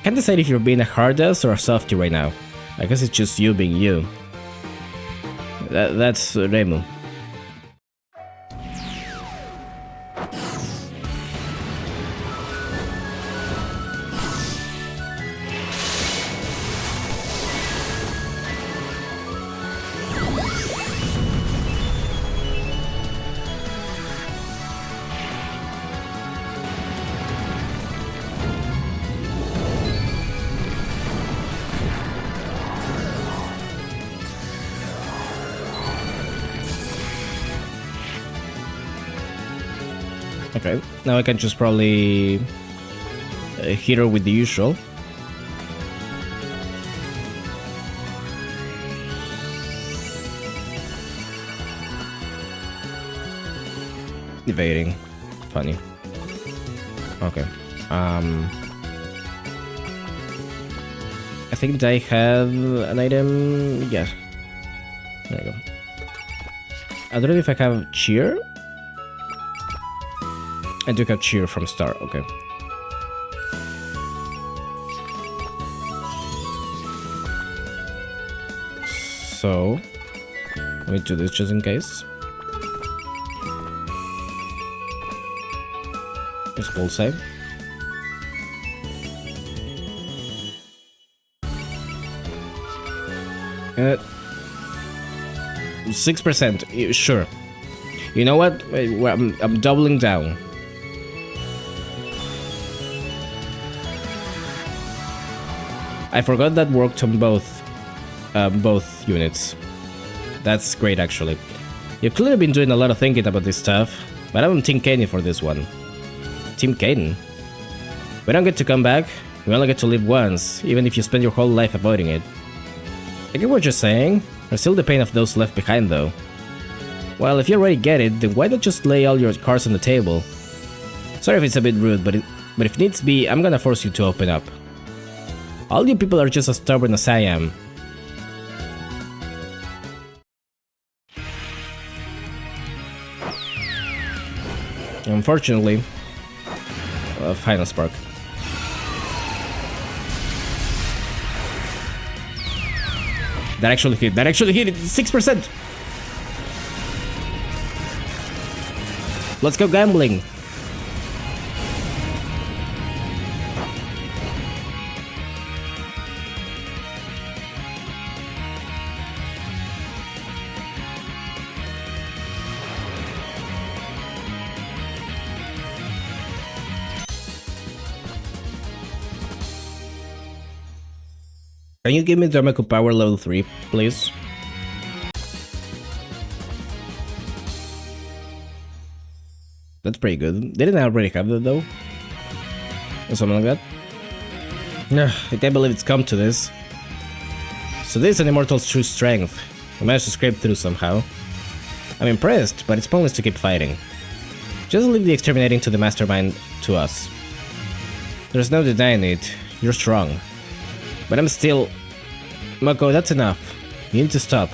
Can't decide if you're being a hard ass or a softie right now. I guess it's just you being you. That's Remu. Okay, now I can just probably hit her with the usual. Evading. Funny. Okay. I think I have an item. Yes. There you go. I don't know if I have cheer. I do have cheer from Star, okay. So, let me do this just in case. Just full save. Uh, 6%, sure. You know what? I'm doubling down. I forgot that worked on both units. That's great, actually. You've clearly been doing a lot of thinking about this stuff, but I'm on Team Kaden for this one. Team Kaden? We don't get to come back, we only get to live once, even if you spend your whole life avoiding it. I get what you're saying, there's still the pain of those left behind though. Well, if you already get it, then why not just lay all your cards on the table? Sorry if it's a bit rude, but if needs be, I'm gonna force you to open up. All you people are just as stubborn as I am. Unfortunately, final spark. That actually hit. That actually hit it. 6%. Let's go gambling. Can you give me Dharmaku Power level 3, please? That's pretty good. Didn't I already have that though? Or something like that? I can't believe it's come to this. So this is an Immortal's true strength. We managed to scrape through somehow. I'm impressed, but it's pointless to keep fighting. Just leave the exterminating to the mastermind to us. There's no denying it. You're strong. But I'm still... Mako, that's enough. You need to stop.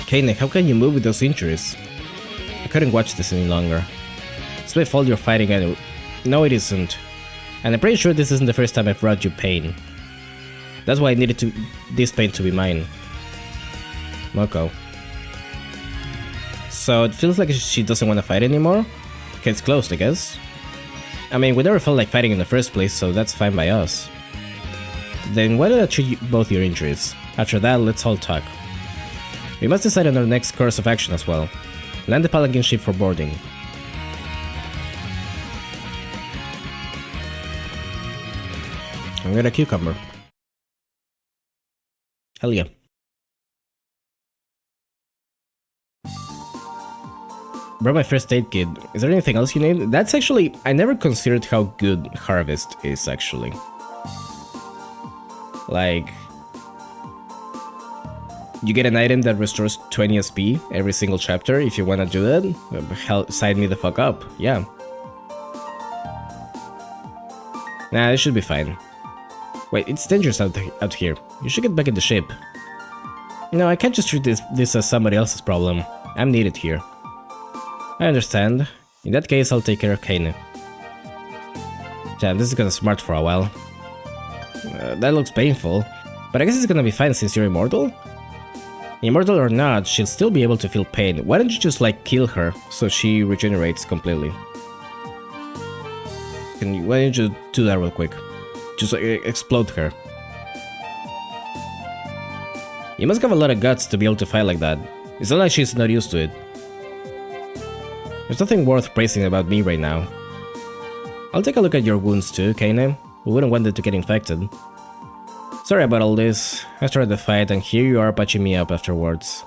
Kanek, how can you move with those injuries? I couldn't watch this any longer. It's my fault you're fighting anyway. No, it isn't. And I'm pretty sure this isn't the first time I've brought you pain. That's why I needed this pain to be mine. Mako. so it feels like she doesn't want to fight anymore. Case closed, I guess. I mean, we never felt like fighting in the first place, so that's fine by us. Then why don't I treat both your injuries? After that, let's all talk. We must decide on our next course of action as well. Land the Palanquin ship for boarding. I'm gonna cucumber. Hell yeah. Brought my first aid kit. Is there anything else you need? That's actually... I never considered how good Harvest is, actually. Like... You get an item that restores 20 SP every single chapter. If you wanna do that, hell, sign me the fuck up. Yeah. Nah, it should be fine. Wait, it's dangerous out here. You should get back in the ship. No, I can't just treat this as somebody else's problem. I'm needed here. I understand. In that case, I'll take care of Kaine. Damn, this is gonna smart for a while. That looks painful. But I guess it's gonna be fine since you're immortal? Immortal or not, she'll still be able to feel pain. Why don't you just, like, kill her so she regenerates completely? Why don't you do that real quick? Just explode her. You must have a lot of guts to be able to fight like that. It's not like she's not used to it. There's nothing worth praising about me right now. I'll take a look at your wounds too, Kaine. We wouldn't want them to get infected. Sorry about all this. I started the fight and here you are patching me up afterwards.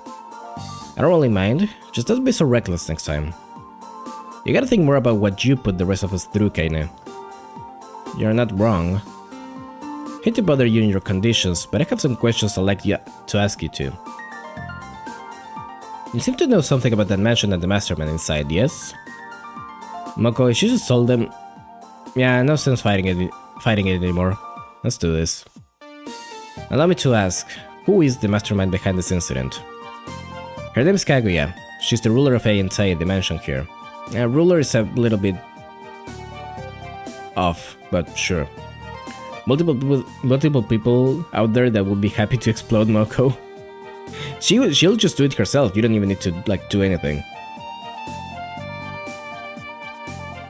I don't really mind, just don't be so reckless next time. You gotta think more about what you put the rest of us through, Kaine. You're not wrong. Hate to bother you in your conditions, but I have some questions I'd like to ask you too. You seem to know something about that mansion and the mastermind inside, yes? Moko, if you just told them... Yeah, no sense fighting it anymore. Let's do this. Allow me to ask, who is the mastermind behind this incident? Her name is Kaguya. She's the ruler of Aientai, the mansion here. Ruler is a little bit... off, but sure. Multiple people out there that would be happy to explode Moko. She'll just do it herself, you don't even need to, like, do anything.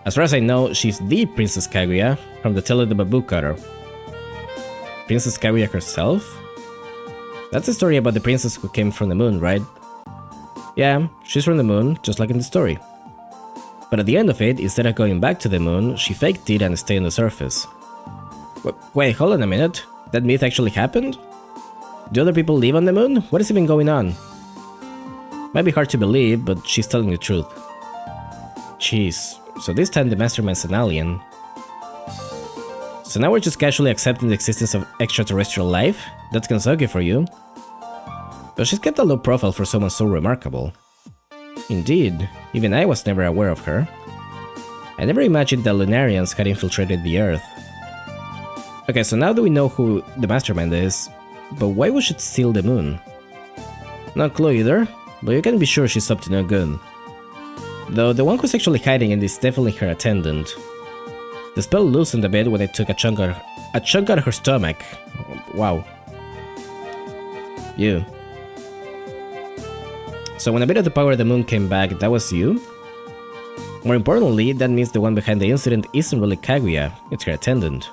As far as I know, she's the Princess Kaguya from the Tale of the Bamboo Cutter. Princess Kaguya herself? That's a story about the princess who came from the moon, right? Yeah, she's from the moon, just like in the story. But at the end of it, instead of going back to the moon, she faked it and stayed on the surface. Wait, hold on a minute. That myth actually happened? Do other people live on the moon? What is even going on? Might be hard to believe, but she's telling the truth. Jeez, so this time the mastermind's an alien. So now we're just casually accepting the existence of extraterrestrial life? That's Kansugi for you. But she's kept a low profile for someone so remarkable. Indeed, even I was never aware of her. I never imagined that Lunarians had infiltrated the Earth. Okay, so now that we know who the mastermind is, but why would she steal the moon? Not a clue either, but you can be sure she's up to no good. Though the one who's actually hiding it is definitely her attendant. The spell loosened a bit when I took a chunk out of her stomach. Wow. You. So when a bit of the power of the moon came back, that was you? More importantly, that means the one behind the incident isn't really Kaguya, it's her attendant.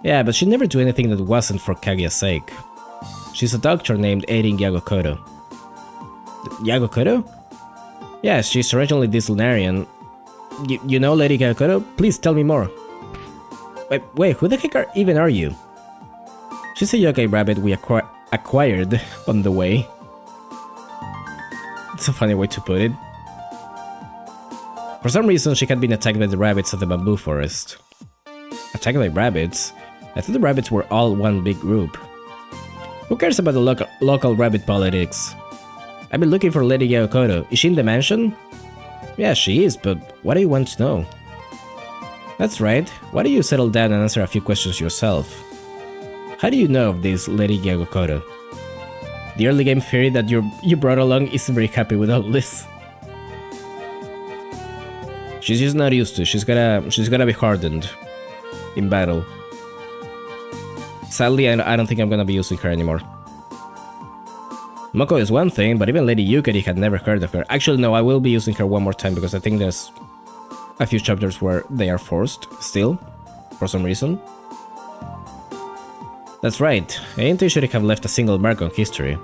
Yeah, but she'd never do anything that wasn't for Kaguya's sake. She's a doctor named Erin Yagokoto. Yagokoto? Yeah, she's originally this Lunarian. You know Lady Yagokoto? Please tell me more. Wait, who the heck even are you? She's a yokai rabbit we acquired on the way. It's a funny way to put it. For some reason, she had been attacked by the rabbits of the bamboo forest. Attacked by rabbits? I thought the rabbits were all one big group. Who cares about the local rabbit politics? I've been looking for Lady Yagokoto. Is she in the mansion? Yeah, she is, but what do you want to know? That's right. Why don't you settle down and answer a few questions yourself? How do you know of this Lady Yagokoto? The early game fairy that you brought along isn't very happy with all this. She's just not used to. She's gonna be hardened in battle. Sadly, I don't think I'm gonna be using her anymore. Moko is one thing, but even Lady Yukari had never heard of her. Actually, no, I will be using her one more time because I think there's a few chapters where they are forced, still, for some reason. That's right, I ain't should have left a single mark on history.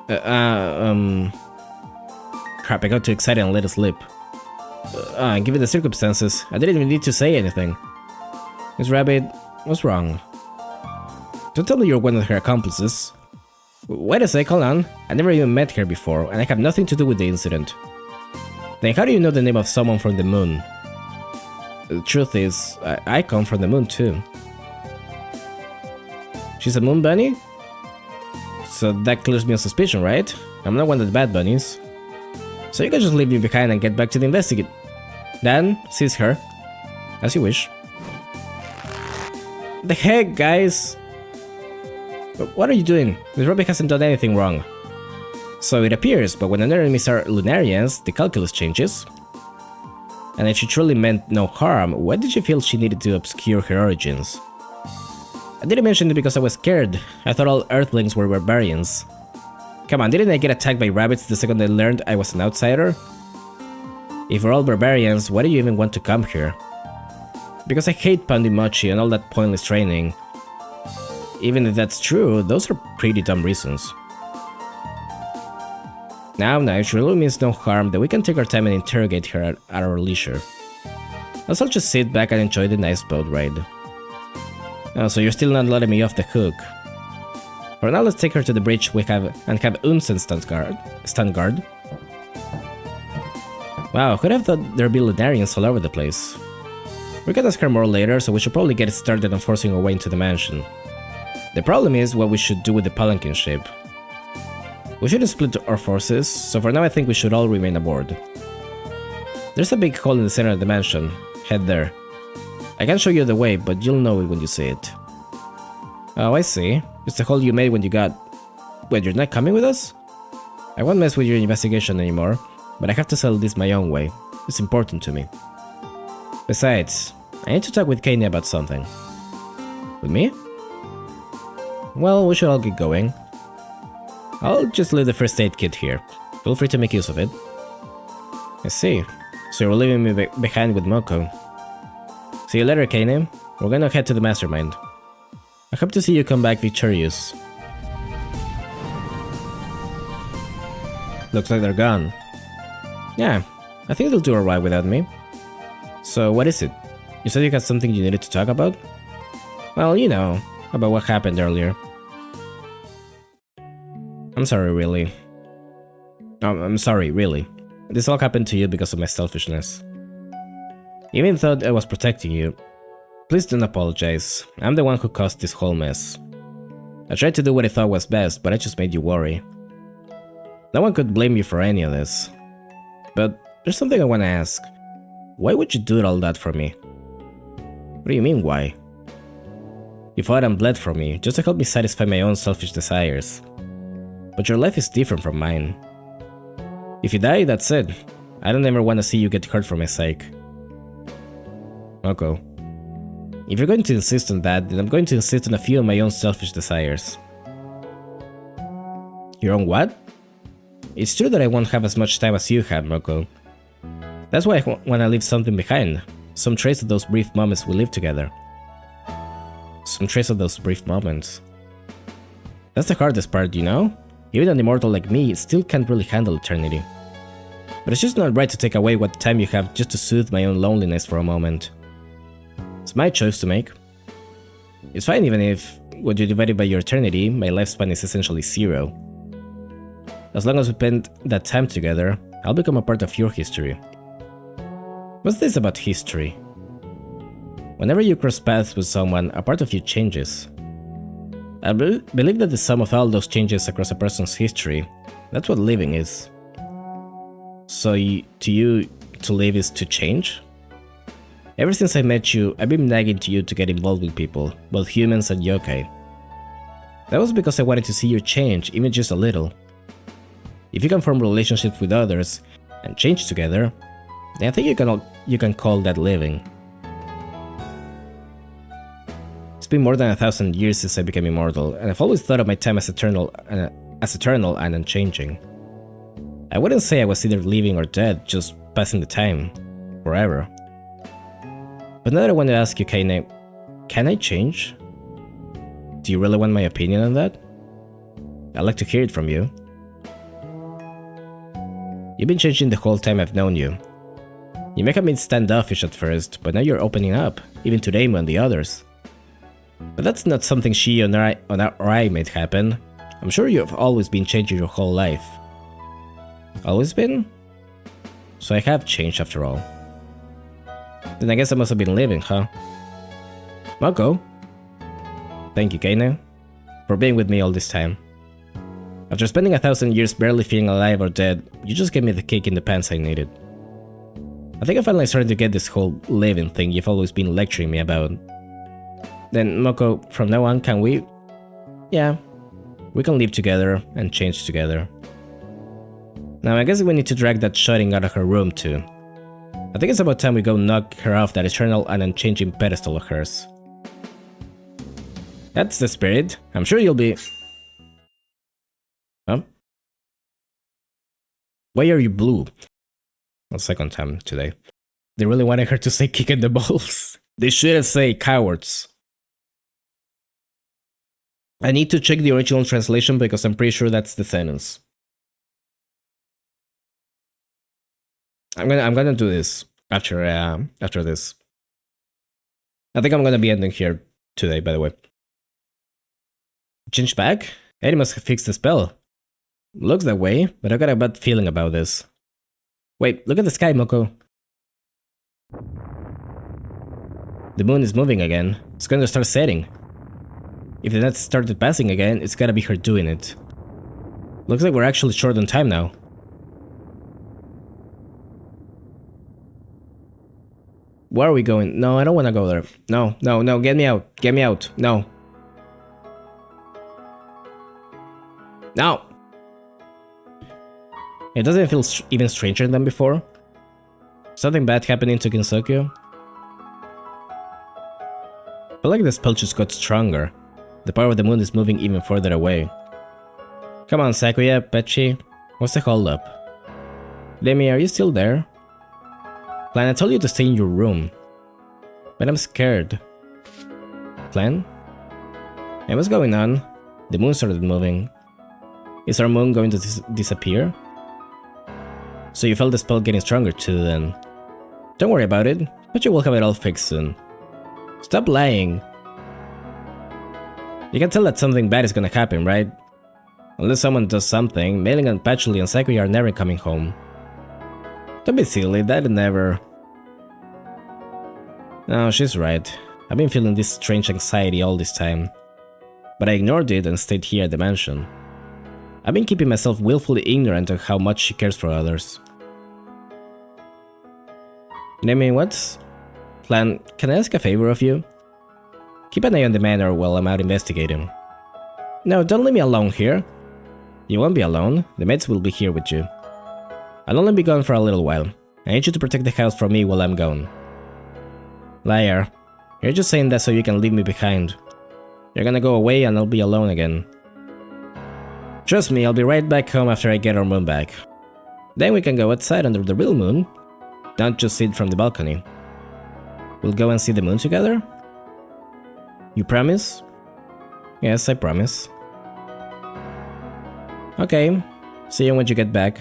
Crap, I got too excited and let it slip. Given the circumstances, I didn't even need to say anything. Miss Rabbit, what's wrong? Don't tell me you're one of her accomplices. Wait a sec, hold on. I never even met her before, and I have nothing to do with the incident. Then how do you know the name of someone from the moon? The truth is, I come from the moon too. She's a moon bunny? So that clears me of suspicion, right? I'm not one of the bad bunnies. So you can just leave me behind and get back to the investigate. Dan, seize her. As you wish. The heck, guys? What are you doing? Miss Ruby hasn't done anything wrong. So it appears, but when an enemies are Lunarians, the calculus changes. And if she truly meant no harm, why did she feel she needed to obscure her origins? I didn't mention it because I was scared. I thought all Earthlings were barbarians. Come on, didn't I get attacked by rabbits the second I learned I was an outsider? If we're all barbarians, why do you even want to come here? Because I hate Pandimochi and all that pointless training. Even if that's true, those are pretty dumb reasons. Now, if she really means no harm, then we can take our time and interrogate her at our leisure. Else I'll just sit back and enjoy the nice boat ride. Oh, so you're still not letting me off the hook. For now, let's take her to the bridge and have Unsen stand guard. Wow, who'd have thought there'd be Lunarians all over the place? We can ask her more later, so we should probably get started on forcing our way into the mansion. The problem is what we should do with the palanquin ship. We shouldn't split our forces, so for now I think we should all remain aboard. There's a big hole in the center of the mansion. Head there. I can show you the way, but you'll know it when you see it. Oh, I see. It's the hole you made when you got... Wait, you're not coming with us? I won't mess with your investigation anymore, but I have to settle this my own way. It's important to me. Besides, I need to talk with Kanye about something. With me? Well, we should all get going. I'll just leave the first aid kit here. Feel free to make use of it. I see. So you're leaving me behind with Moko. See you later, Kane. We're gonna head to the mastermind. I hope to see you come back victorious. Looks like they're gone. Yeah, I think they'll do alright without me. So what is it? You said you had something you needed to talk about? Well, you know, about what happened earlier. I'm sorry, really. I'm sorry, really. This all happened to you because of my selfishness. You even thought I was protecting you. Please don't apologize. I'm the one who caused this whole mess. I tried to do what I thought was best, but I just made you worry. No one could blame you for any of this. But there's something I want to ask. Why would you do all that for me? What do you mean, why? You fought and bled for me, just to help me satisfy my own selfish desires. But your life is different from mine. If you die, that's it. I don't ever want to see you get hurt for my sake. Moko. If you're going to insist on that, then I'm going to insist on a few of my own selfish desires. Your own what? It's true that I won't have as much time as you have, Moko. That's why I want to leave something behind. Some trace of those brief moments we lived together. Some trace of those brief moments. That's the hardest part, you know? Even an immortal like me still can't really handle eternity. But it's just not right to take away what time you have just to soothe my own loneliness for a moment. It's my choice to make. It's fine even if, when you divide it by your eternity, my lifespan is essentially 0. As long as we spend that time together, I'll become a part of your history. What's this about history? Whenever you cross paths with someone, a part of you changes. I believe that the sum of all those changes across a person's history, that's what living is. So to you, to live is to change? Ever since I met you, I've been nagging to you to get involved with people, both humans and yokai. That was because I wanted to see you change, even just a little. If you can form relationships with others and change together, then I think you can call that living. It's been more than 1,000 years since I became immortal, and I've always thought of my time as eternal as eternal and unchanging. I wouldn't say I was either living or dead, just passing the time. Forever. But now that I want to ask you, Kaine, can I change? Do you really want my opinion on that? I'd like to hear it from you. You've been changing the whole time I've known you. You may have been standoffish at first, but now you're opening up, even to Damon and the others. But that's not something she or I made happen. I'm sure you've always been changing your whole life. Always been? So I have changed after all. Then I guess I must have been living, huh? Mako? Thank you, Kaine, for being with me all this time. After spending 1,000 years barely feeling alive or dead, you just gave me the kick in the pants I needed. I think I'm finally starting to get this whole living thing you've always been lecturing me about. Then, Mako, from now on, can we? Yeah, we can live together and change together. Now, I guess we need to drag that shutting out of her room too. I think it's about time we go knock her off that eternal and unchanging pedestal of hers. That's the spirit. I'm sure you'll be... Huh? Why are you blue? A second time today. They really wanted her to say kick in the balls. They should have said cowards. I need to check the original translation because I'm pretty sure that's the sentence. I'm gonna do this after this. I think I'm gonna be ending here today, by the way. Change back? Eddie must have fixed the spell. Looks that way, but I got a bad feeling about this. Wait, look at the sky, Moko. The moon is moving again. It's gonna start setting. If the net started passing again, it's gotta be her doing it. Looks like we're actually short on time now. Where are we going? No, I don't want to go there. No, no, no, get me out. Get me out. No. No! It doesn't feel even stranger than before. Something bad happening to Kinsokyo. I feel like the spell just got stronger. The power of the moon is moving even further away. Come on, Sakuya, Pechi. What's the holdup? Demi, are you still there? Plan, I told you to stay in your room. But I'm scared. Plan? Hey, what's going on? The moon started moving. Is our moon going to disappear? So you felt the spell getting stronger too then. Don't worry about it, but you will have it all fixed soon. Stop lying. You can tell that something bad is gonna happen, right? Unless someone does something, Mailing and Patchouli and Sakuya are never coming home. Don't be silly, that'd never... No, she's right. I've been feeling this strange anxiety all this time. But I ignored it and stayed here at the mansion. I've been keeping myself willfully ignorant of how much she cares for others. Nemi, what's... Plan, can I ask a favor of you? Keep an eye on the manor while I'm out investigating. No, don't leave me alone here. You won't be alone, the maids will be here with you. I'll only be gone for a little while. I need you to protect the house from me while I'm gone. Liar. You're just saying that so you can leave me behind. You're gonna go away and I'll be alone again. Trust me, I'll be right back home after I get our moon back. Then we can go outside under the real moon. Don't just sit from the balcony. We'll go and see the moon together? You promise? Yes, I promise. Okay. See you when you get back.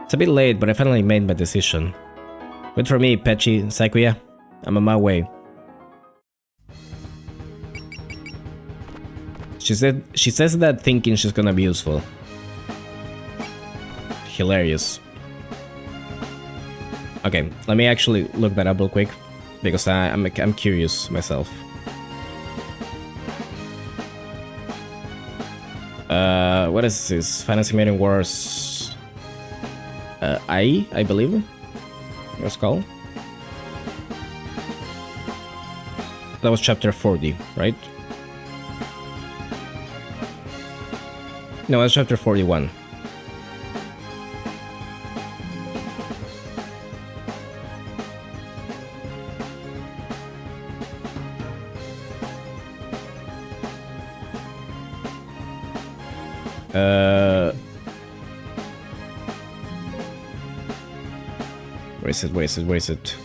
It's a bit late, but I finally made my decision. Wait for me, Pechi, Sakuya. I'm on my way. She says that thinking she's gonna be useful. Hilarious. Okay, let me actually look that up real quick, because I'm curious myself. What is this? Fantasy Maiden Wars... I believe it was called. That was chapter 40, right? No, that's chapter 41. Uh, where is it? Where is it? Where is it?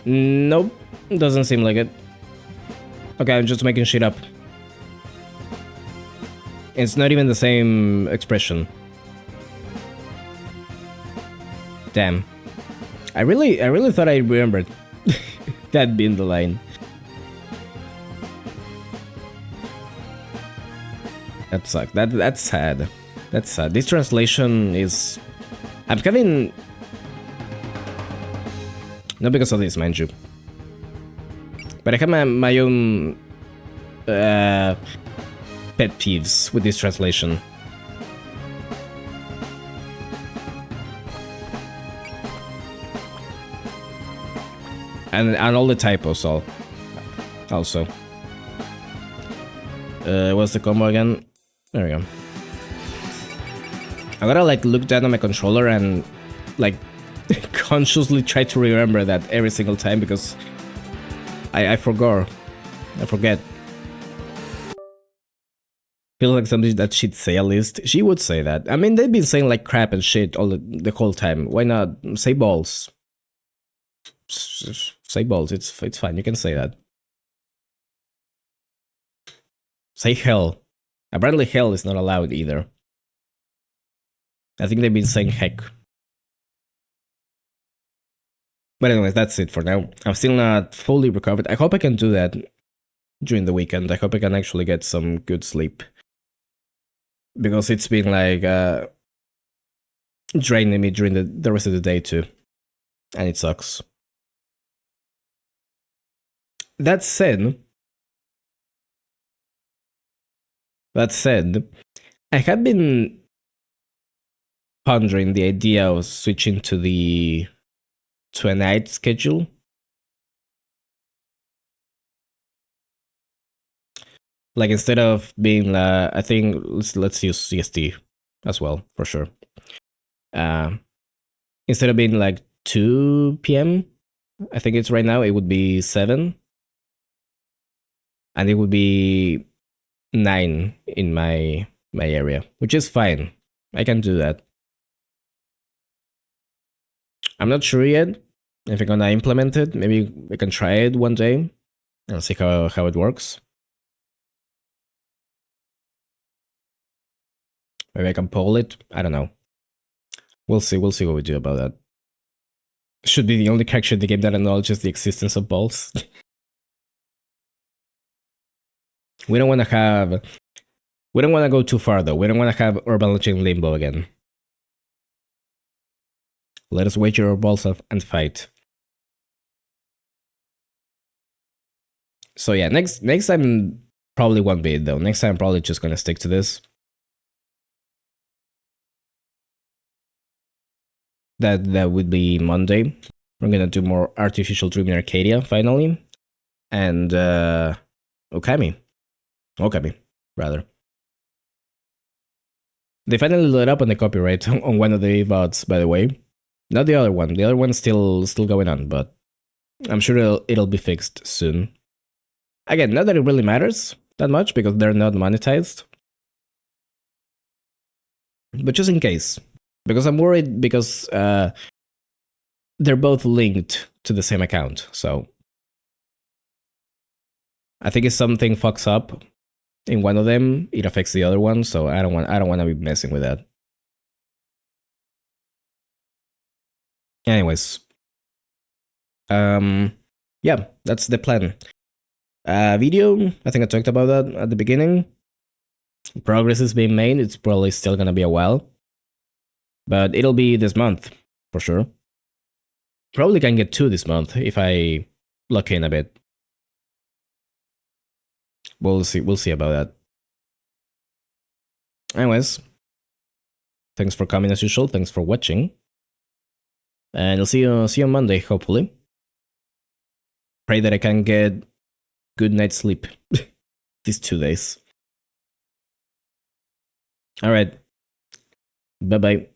Nope, doesn't seem like it. Okay, I'm just making shit up. It's not even the same expression. Damn. I really thought I remembered that being the line. That sucks. That's sad. That's sad. This translation is... I'm having... Not because of this, mind you. But I have my own... pet peeves with this translation. And all the typos also. What's the combo again? There we go. I gotta like look down on my controller and like consciously try to remember that every single time because I forgot. I forget. Feels like something that she'd say at least. She would say that. I mean, they've been saying like crap and shit all the whole time. Why not say balls? Say balls. It's fine. You can say that. Say hell. Apparently hell is not allowed either. I think they've been saying heck. But anyways, that's it for now. I'm still not fully recovered. I hope I can do that during the weekend. I hope I can actually get some good sleep. Because it's been like draining me during the rest of the day too. And it sucks. That said, I have been pondering the idea of switching to a night schedule. Like instead of being, I think let's use CST as well for sure. Instead of being like 2 p.m., I think it's right now, it would be 7, and it would be 9 in my area, which is fine. I can do that. I'm not sure yet if I'm gonna implement it. Maybe we can try it one day and see how it works. Maybe I can poll it. I don't know. We'll see. We'll see what we do about that. Should be the only character in the game that acknowledges the existence of balls. We don't want to go too far though. We don't want to have Urban Legend Limbo again. Let us wager our balls off and fight. So yeah, next time probably won't be it though. Next time I'm probably just gonna stick to this. That would be Monday. We're gonna do more Artificial Dream in Arcadia finally, and Okami, rather. They finally let up on the copyright on one of the VODs, by the way. Not the other one. The other one's still going on, but I'm sure it'll be fixed soon. Again, not that it really matters that much because they're not monetized, but just in case. Because I'm worried because they're both linked to the same account. So I think if something fucks up in one of them, it affects the other one. So I don't want to be messing with that. Anyways, yeah, that's the plan. Video, I think I talked about that at the beginning. Progress is being made. It's probably still gonna be a while. But it'll be this month, for sure. Probably can get 2 this month if I luck in a bit. We'll see about that. Anyways, thanks for coming as usual. Thanks for watching. And I'll see you on Monday, hopefully. Pray that I can get good night's sleep these 2 days. Alright. Bye bye.